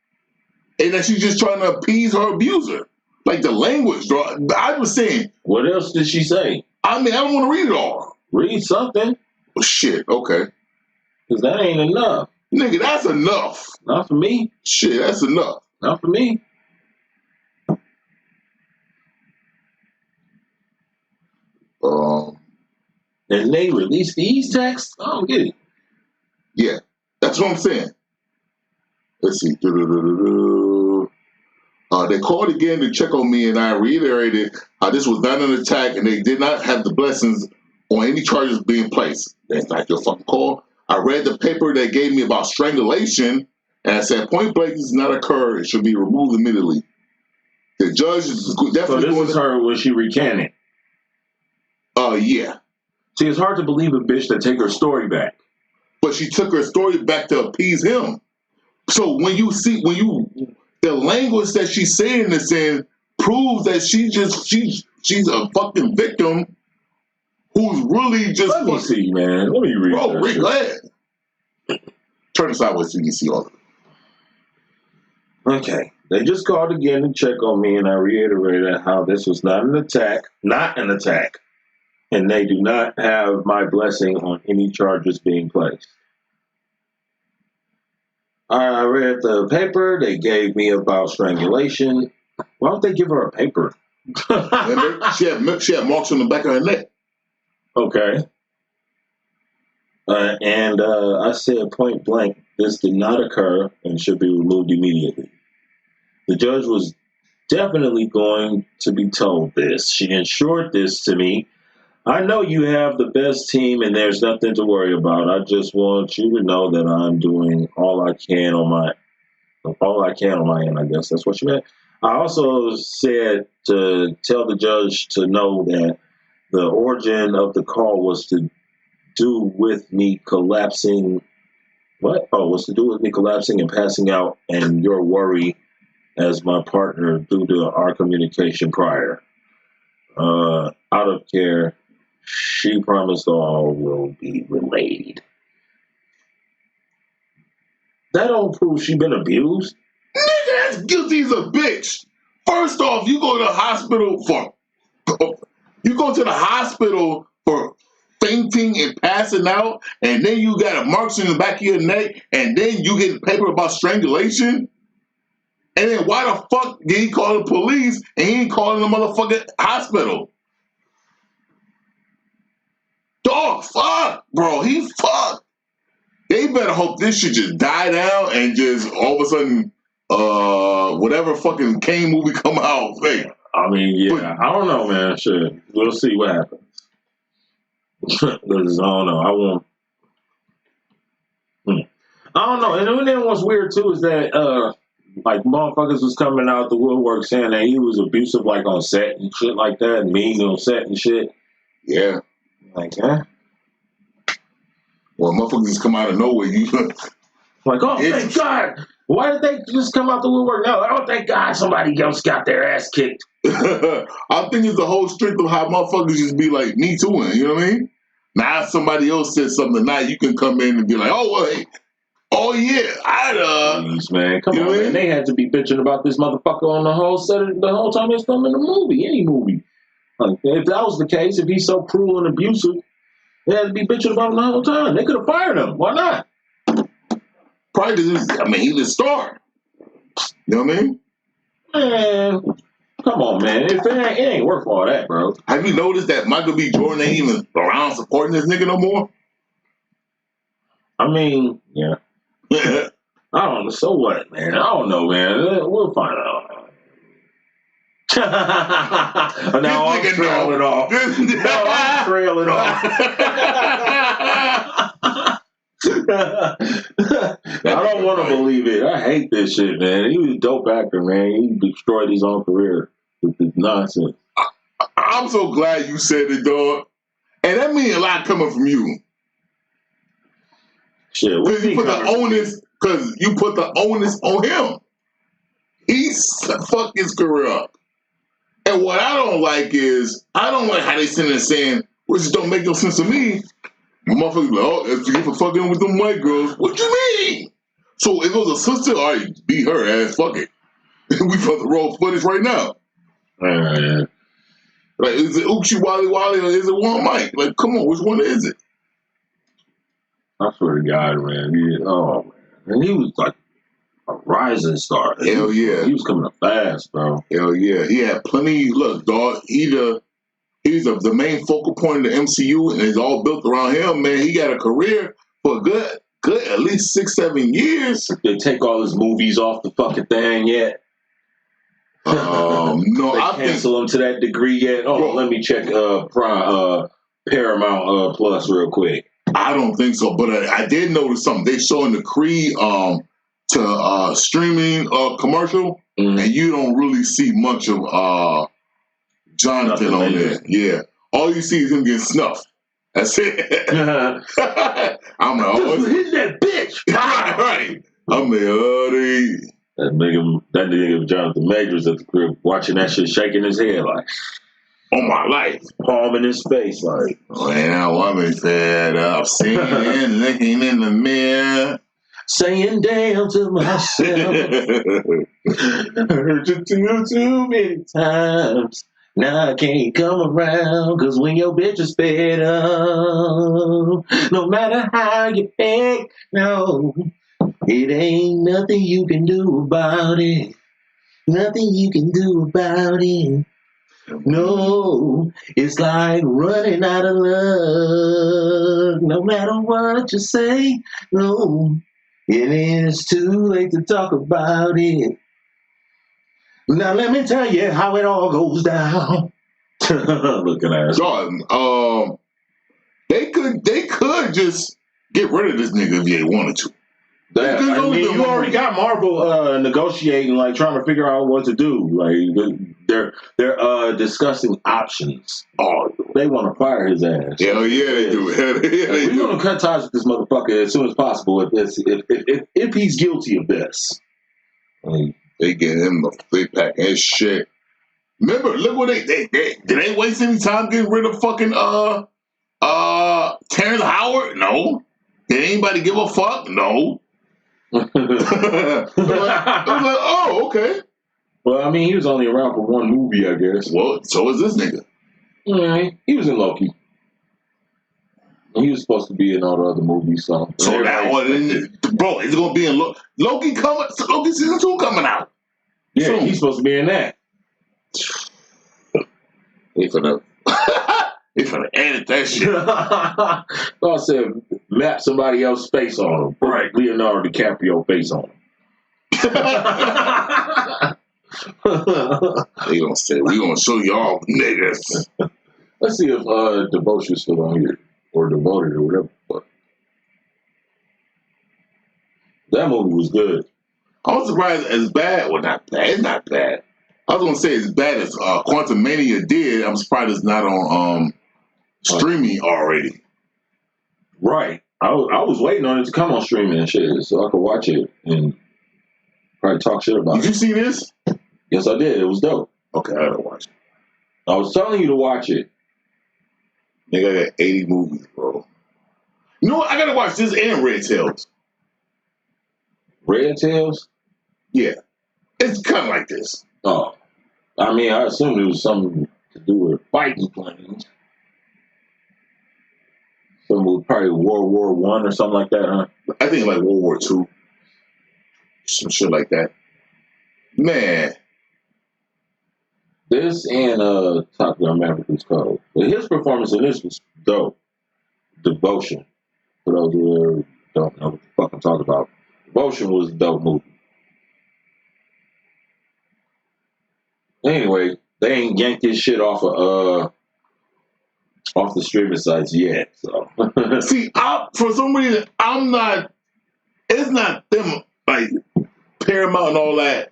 and that she's just trying to appease her abuser. Like the language, bro. I was saying. What else did she say? I mean, I don't want to read it all. Read something. Oh, shit, okay. Because that ain't enough. Nigga, that's enough. Not for me. Shit, that's enough. Not for me. And they released these texts? I don't get it. Yeah, that's what I'm saying. Let's see. They called again to check on me, and I reiterated how this was not an attack, and they did not have the blessings on any charges being placed. That's not your fucking call. I read the paper they gave me about strangulation, and I said, point blank, this does not occur. It should be removed immediately. The judge is definitely So this is her when she recanted? Yeah. See, it's hard to believe a bitch that take her story back. But she took her story back to appease him. So the language that she's saying this in proves that she's a fucking victim who's really just. Let me see, man. Let me read. Bro, Rick, go ahead. Turn it sideways so you can see all of it. Okay. They just called again to check on me, and I reiterated how this was not an attack, and they do not have my blessing on any charges being placed. I read the paper they gave me about strangulation. Why don't they give her a paper? she had marks on the back of her neck. Okay. And I said point blank, this did not occur and should be removed immediately. The judge was definitely going to be told this. She ensured this to me. I know you have the best team and there's nothing to worry about. I just want you to know that I'm doing all I can on my end, I guess that's what she meant. I also said to tell the judge to know that the origin of the call was to do with me collapsing. What? Oh, was to do with me collapsing and passing out and your worry as my partner due to our communication prior. Out of care. She promised all will be relayed. That don't prove she been abused. Nigga, that's guilty as a bitch. First off, you go to the hospital for fainting and passing out, and then you got marks in the back of your neck, and then you get paper about strangulation. And then why the fuck did he call the police and he ain't calling the motherfucking hospital? Dog, fuck, bro. He fucked. They better hope this shit just die down and just all of a sudden, whatever fucking Kane movie come out. Hey, I mean, yeah, but, I don't know, man. Shit, we'll see what happens. Because I don't know. I don't know. And then what's weird too is that like motherfuckers was coming out the woodwork saying that he was abusive, like on set and shit like that, mean on set and shit. Yeah. Like, huh? Well, motherfuckers just come out of nowhere. You like, oh, thank God. Why did they just come out the woodwork? No, oh, thank God somebody else got their ass kicked. I think it's the whole strength of how motherfuckers just be like, me too, you know what I mean? Now somebody else says something, now you can come in and be like, oh, well, hey, oh yeah, Please, man, come on, man. Mean? They had to be bitching about this motherfucker on the whole set the whole time it's filming the movie, any movie. Like, if that was the case, if he's so cruel and abusive, they had to be bitching about him the whole time. They could have fired him. Why not? Probably because, he's the star. You know what I mean? Man, come on, man. It ain't worth all that, bro. Have you noticed that Michael B. Jordan ain't even around supporting this nigga no more? I mean, yeah. I don't know. So what, man? I don't know, man. We'll find out. Now I'm trailing off. Now I'm trailing off. I don't want to believe it. I hate this shit, man. He was a dope actor, man. He destroyed his own career with this nonsense. I'm so glad you said it, dog. And that means a lot coming from you. Shit, because you put the onus on him. He's fucked his career up. And what I don't like is, I don't like how they sitting there saying, which don't make no sense to me. Motherfuckers like, oh, that's you for fucking with them white girls. What you mean? So if it was a sister, all right, beat her ass, fuck it. We fuck the raw footage right now. Like, is it Oochie Wally Wally or is it one Mike? Like, come on, which one is it? I swear to God, man. And he was like a rising star. Hell yeah. He was coming up fast, bro. Hell yeah. He had plenty, look, dog, he's the main focal point of the MCU, and it's all built around him, man. He got a career for a good at least 6-7 years. They take all his movies off the fucking thing yet? No, I cancel him to that degree yet. Oh, let me check Paramount Plus real quick. I don't think so, but I did notice something. They showing the Creed to streaming commercial, and you don't really see much of Jonathan on there. Yeah, all you see is him getting snuffed. That's it. I'm like, oh, hit that bitch. Right. I'm like, oh, that nigga Jonathan Majors at the crib watching that shit, shaking his head like, on my life, palm in his face like, when a woman said up, singing and looking in the mirror, saying damn to myself, heard you too many times. Now I can't come around, cause when your bitch is fed up, no matter how you act, no, it ain't nothing you can do about it. Nothing you can do about it. No, it's like running out of love. No matter what you say, no, it is too late to talk about it. Now let me tell you how it all goes down. Looking at us. Jordan, they could just get rid of this nigga if they wanted to. You already got Marvel negotiating, like trying to figure out what to do. Like they're discussing options. Oh, they want to fire his ass. Hell yeah, they do. We're gonna cut ties with this motherfucker as soon as possible if he's guilty of this. They get him they pack his shit. Remember, look what they did they waste any time getting rid of fucking Terrence Howard? No. Did anybody give a fuck? No. I was like, oh, okay. Well, I mean, he was only around for one movie, I guess. Well, so is this nigga. Yeah, he was in Loki. He was supposed to be in all the other movies, so that one, bro, it's gonna be in Loki season 2 coming out. Yeah, soon. He's supposed to be in that. He finna edit that shit. I said, map somebody else's face on him. Right, Leonardo DiCaprio face on him. They gonna say, we gonna show y'all niggas. Let's see if Devotion's still on here. Or Devoted or whatever. That movie was good. I was surprised as bad. Well, not bad. It's not bad. I was gonna say as bad as Quantumania did. I'm surprised it's not on streaming already. Right. I was waiting on it to come on streaming and shit, so I could watch it and probably talk shit about it. Did you see this? Yes, I did. It was dope. Okay, I gotta watch it. I was telling you to watch it. Nigga, I got 80 movies, bro. You know what? I gotta watch this and Red Tails. Red Tails? Yeah. It's kind of like this. Oh. I mean, I assumed it was something to do with fighting planes. Something with probably World War I or something like that, huh? I think like World War II. Some shit like that. Man. This and Top Gun Maverick was cold. But his performance in this was dope. Devotion. For those who don't know what the fuck I'm talking about. Devotion was a dope movie. Anyway, they ain't yanked this shit off the streaming sites yet. So see, for some reason, I'm not. It's not them like Paramount and all that.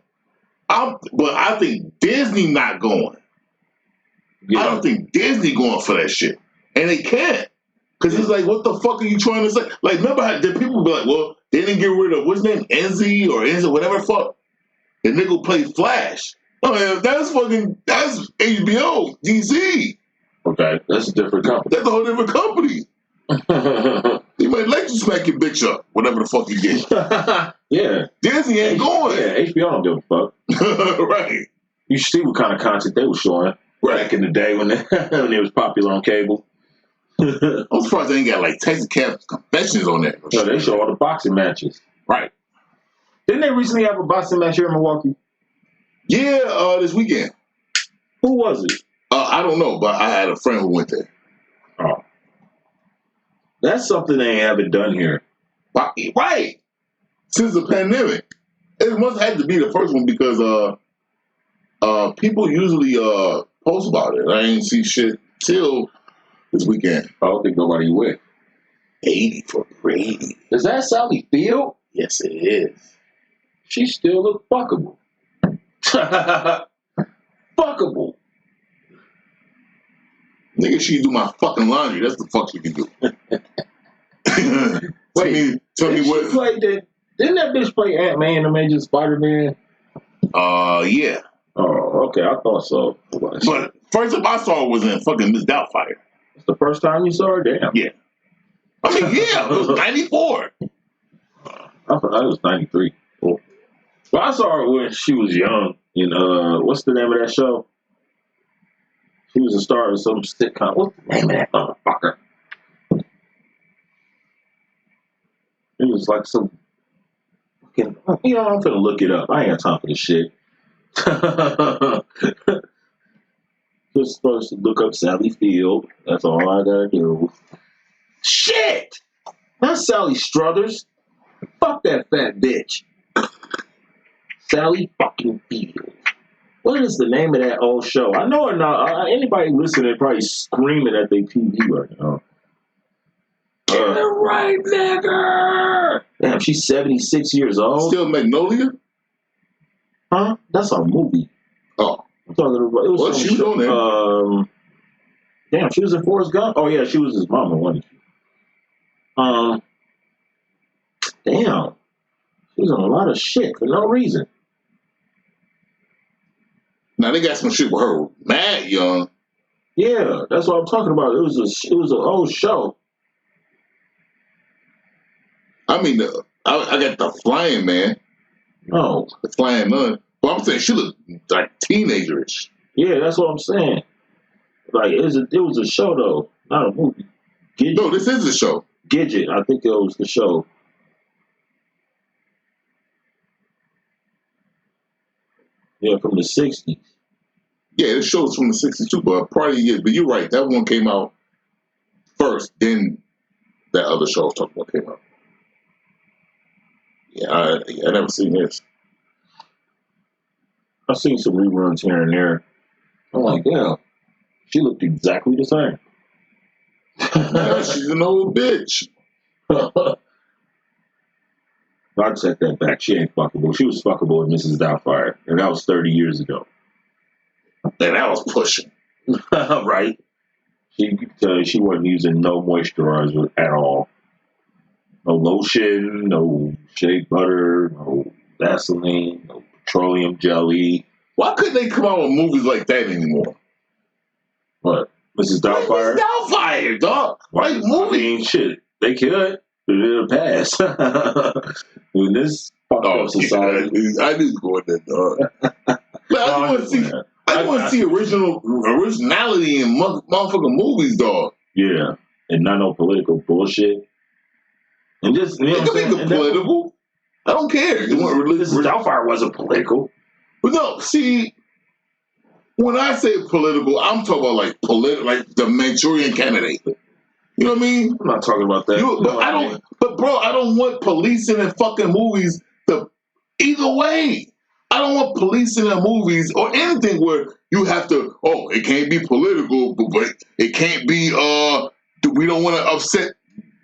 But I think Disney not going. Yeah. I don't think Disney going for that shit, and they can't. Cause it's like, what the fuck are you trying to say? Like, remember how the people be like, well, they didn't get rid of what's his name, Enzy, whatever the fuck. The nigga played Flash. Oh yeah, that's HBO, DC. Okay, that's a different company. That's a whole different company. He might let you smack your bitch up, whatever the fuck you get. Yeah. Disney ain't going. Yeah, HBO don't give a fuck. Right. You see what kind of content they were showing back in the day when it was popular on cable. I'm surprised they ain't got like Texas Cab Confessions on there. No, they show all the boxing matches. Right. Didn't they recently have a boxing match here in Milwaukee? Yeah, this weekend. Who was it? I don't know, but I had a friend who went there. Oh. That's something they haven't done here. Right. Since the pandemic. It must have to be the first one because people usually post about it. I ain't see shit till this weekend. I don't think nobody went. 80 for Brady. Is that Sally Field? Yes, it is. She still look fuckable. Fuckable. Nigga, she do my fucking laundry. That's the fuck she can do. Tell me what. Didn't that bitch play Ant-Man, Amazing Spider-Man? Yeah. Oh, okay. I thought so. But first time I saw her was in fucking Miss Doubtfire. It's the first time you saw her? Damn. Yeah. I mean, yeah, it was 94. I thought it was 93. Cool. Well, I saw her when she was young in, what's the name of that show? She was a star of some sitcom. What's the name of that motherfucker? It was like some fucking, I'm finna look it up. I ain't got time for this shit. Just supposed to look up Sally Field. That's all I gotta do. Shit! Not Sally Struthers. Fuck that fat bitch. Sally fucking Field. What is the name of that old show? I know it not. Anybody listening probably screaming at their TV right now. Get it right, nigga! Damn, she's 76 years old. Still Magnolia? Huh? That's a movie. Oh. I'm talking about. It was what she was on there? Damn, she was in Forrest Gump. Oh yeah, she was his mama, wasn't she? Damn, she was on a lot of shit for no reason. Now they got some shit with her mad young. Yeah, that's what I'm talking about. It was an old show. I mean, I got the Flying Man. No, the Flying Nun. But I'm saying she looked like teenagerish. Yeah, that's what I'm saying. Like it was a show though, not a movie. Gidget. No, this is a show. Gidget, I think it was the show. Yeah, from the 60s. Yeah, this show's from the 60s too, but part of the year. But you're right, that one came out first, then that other show I was talking about came out. Yeah, I never seen this. I've seen some reruns here and there. I'm like, yeah, she looked exactly the same. Yeah, she's an old bitch. I'd take that back. She ain't fuckable. She was fuckable with Mrs. Doubtfire, and that was 30 years ago. And that was pushing. Right? She could tell you she wasn't using no moisturizer at all. No lotion, no shea butter, no Vaseline, no petroleum jelly. Why couldn't they come out with movies like that anymore? What? Mrs. Doubtfire? Mrs. Doubtfire, dog. Like, I movie. mean, shit. They could. But it'll pass. In this fucked up society. I knew you going there, dog. I just want to see originality in motherfucking movies, dog. Yeah. And not no political bullshit. And just, you know It could be political. I don't care. Mrs. Doubtfire wasn't political. But no, see, when I say political, I'm talking about like the Manchurian Candidate. You know what I mean? I'm not talking about that. But bro, I don't want policing in fucking movies either way. I don't want policing in movies or anything where you have to, it can't be political, but it can't be, we don't want to upset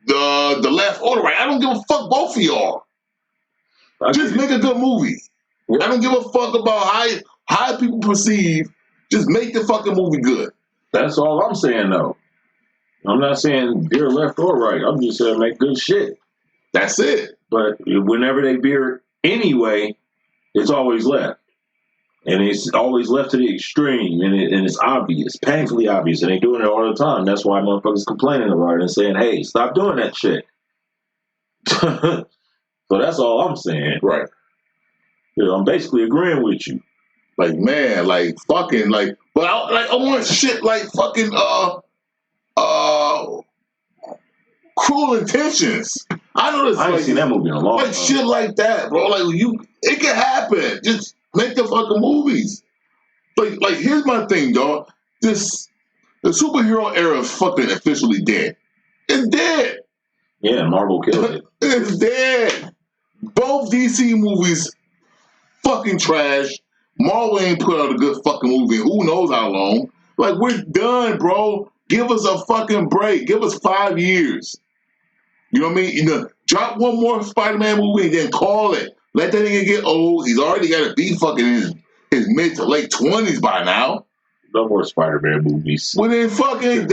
the left or the right. I don't give a fuck both of y'all. Just make a good movie. I don't give a fuck about how people perceive. Just make the fucking movie good. That's all I'm saying, though. I'm not saying veer left or right. I'm just saying make good shit. That's it. But whenever they veer anyway, it's always left. And it's always left to the extreme. And it's obvious, painfully obvious. And they're doing it all the time. That's why motherfuckers complaining about it and saying, hey, stop doing that shit. So that's all I'm saying. Right. You know, I'm basically agreeing with you. Like, man, like fucking like, but I want shit like fucking Cruel Intentions. I know this. I ain't seen that movie in a long time. Shit like that, bro. Like it can happen. Just make the fucking movies. Like here's my thing, dog. The superhero era is fucking officially dead. It's dead. Yeah, Marvel killed it. It's dead. Both DC movies, fucking trash. Marvel ain't put out a good fucking movie in who knows how long. Like, we're done, bro. Give us a fucking break. Give us 5 years. You know what I mean? Drop one more Spider-Man movie and then call it. Let that nigga get old. He's already got to be fucking in his mid to late 20s by now. No more Spider-Man movies. Well, then fucking,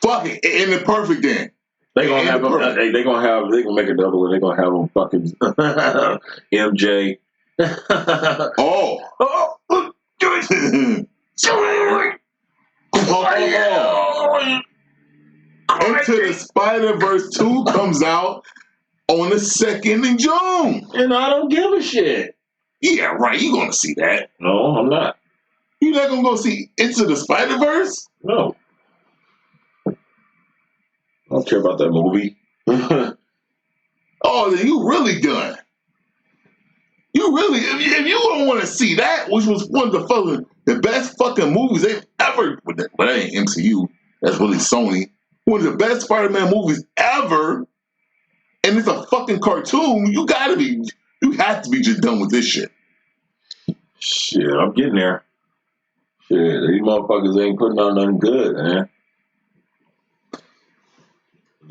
fuck it, in the perfect then. They gonna have them. They gonna make a double, and they gonna have them fucking MJ. Into the Spider-Verse 2 comes out on the 2nd in June. And I don't give a shit. Yeah, right. You gonna see that? No, I'm not. You not gonna go see Into the Spider-Verse? No. I don't care about that movie. Oh, then you really done. You really, if you don't want to see that, which was one of the best fucking movies they've ever, but that ain't MCU, that's really Sony, one of the best Spider-Man movies ever, and it's a fucking cartoon, you have to be just done with this shit. Shit, I'm getting there. Shit, these motherfuckers ain't putting out nothing good, man.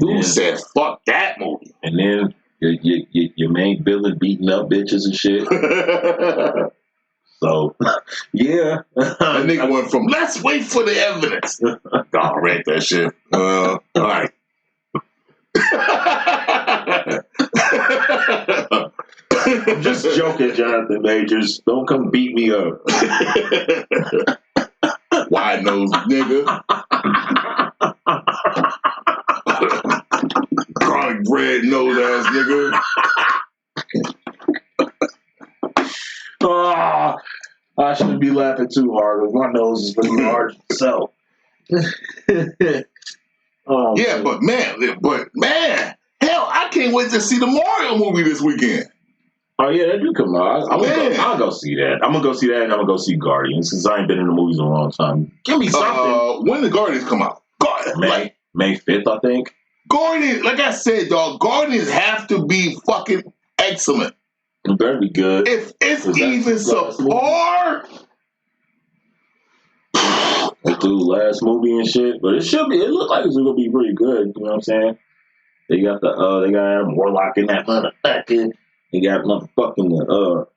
Who said fuck that movie? And then your main villain beating up bitches and shit. So, yeah. That nigga went from, let's wait for the evidence. I read that shit. All right. I'm just joking, Jonathan Majors. Don't come beat me up. Wide nose nigga. Garlic bread nose ass nigga. I shouldn't be laughing too hard because my nose is really large itself. Yeah, but man, hell, I can't wait to see the Mario movie this weekend. Oh yeah, that do come out. I'll go see that. I'm gonna go see that, and I'm gonna go see Guardians since I ain't been in the movies in a long time. Give me something. When the Guardians come out? May 5th, I think. Guardians, like I said, dog, Guardians have to be fucking excellent. It better be good. If it's even subpar. Like the last movie and shit, but it should be. It looked like it's gonna be pretty good. You know what I'm saying? They got they got Adam Warlock in that motherfucker. They got motherfucking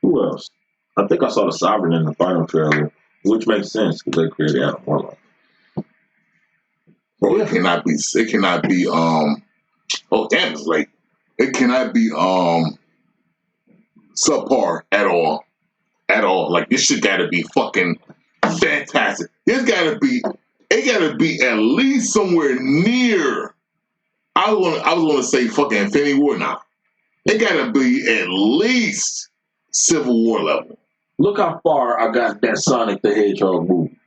who else? I think I saw the Sovereign in the final trailer, which makes sense because they created Adam Warlock. Bro, it cannot be. Oh damn, it's late. It cannot be subpar at all. At all. Like this shit gotta be fucking fantastic. It gotta be at least somewhere near. I was gonna say fucking Infinity War now. It gotta be at least Civil War level. Look how far I got that Sonic the Hedgehog movie.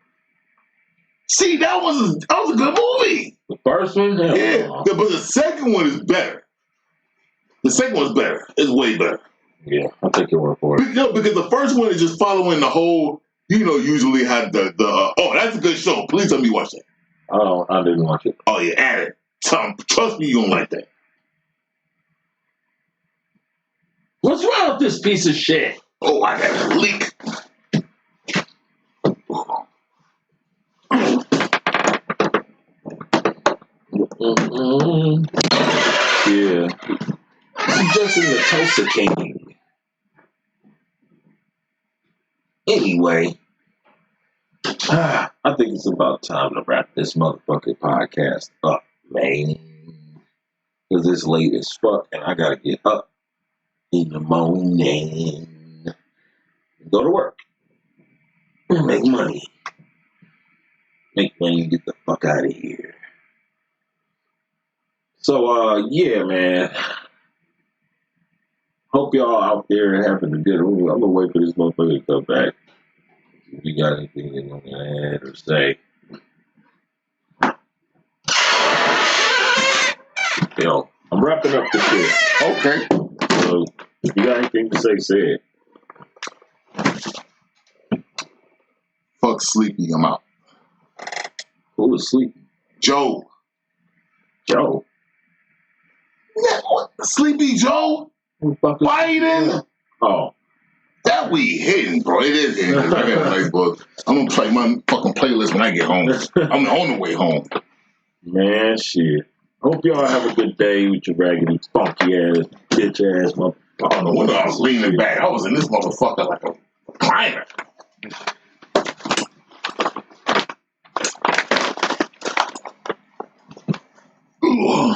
See, that was a good movie. The first one? Yeah, but the second one is better. The second one's better. It's way better. Yeah, I'll take your word for it. Because the first one is just following the whole, usually had the oh, that's a good show. Please tell me you watch that. Oh, I didn't watch it. Oh, yeah, add it. Trust me, you don't like that. What's wrong with this piece of shit? Oh, I got a leak. Yeah. Suggesting the Tulsa King. Anyway, I think it's about time to wrap this motherfucking podcast up, man. Because it's late as fuck and I gotta get up in the morning. Go to work. Make money. Make money and get the fuck out of here. So, yeah, man. Hope y'all out there having a good room. I'm gonna wait for this motherfucker to come back. If you got anything you want to add or say. Yo, I'm wrapping up the shit. Okay. So, if you got anything to say, say it. Fuck Sleepy, I'm out. Who is sleepy? Joe. Joe. Yeah, what? Sleepy Joe? Biden? Oh. That we hitting, bro. It is hitting. I got a nice book. I'm gonna play my fucking playlist when I get home. I'm on the way home. Man, shit. Hope y'all have a good day with your raggedy, funky ass, bitch ass motherfucker. I don't know when I was leaning back. I was in this motherfucker like a climber. Ooh.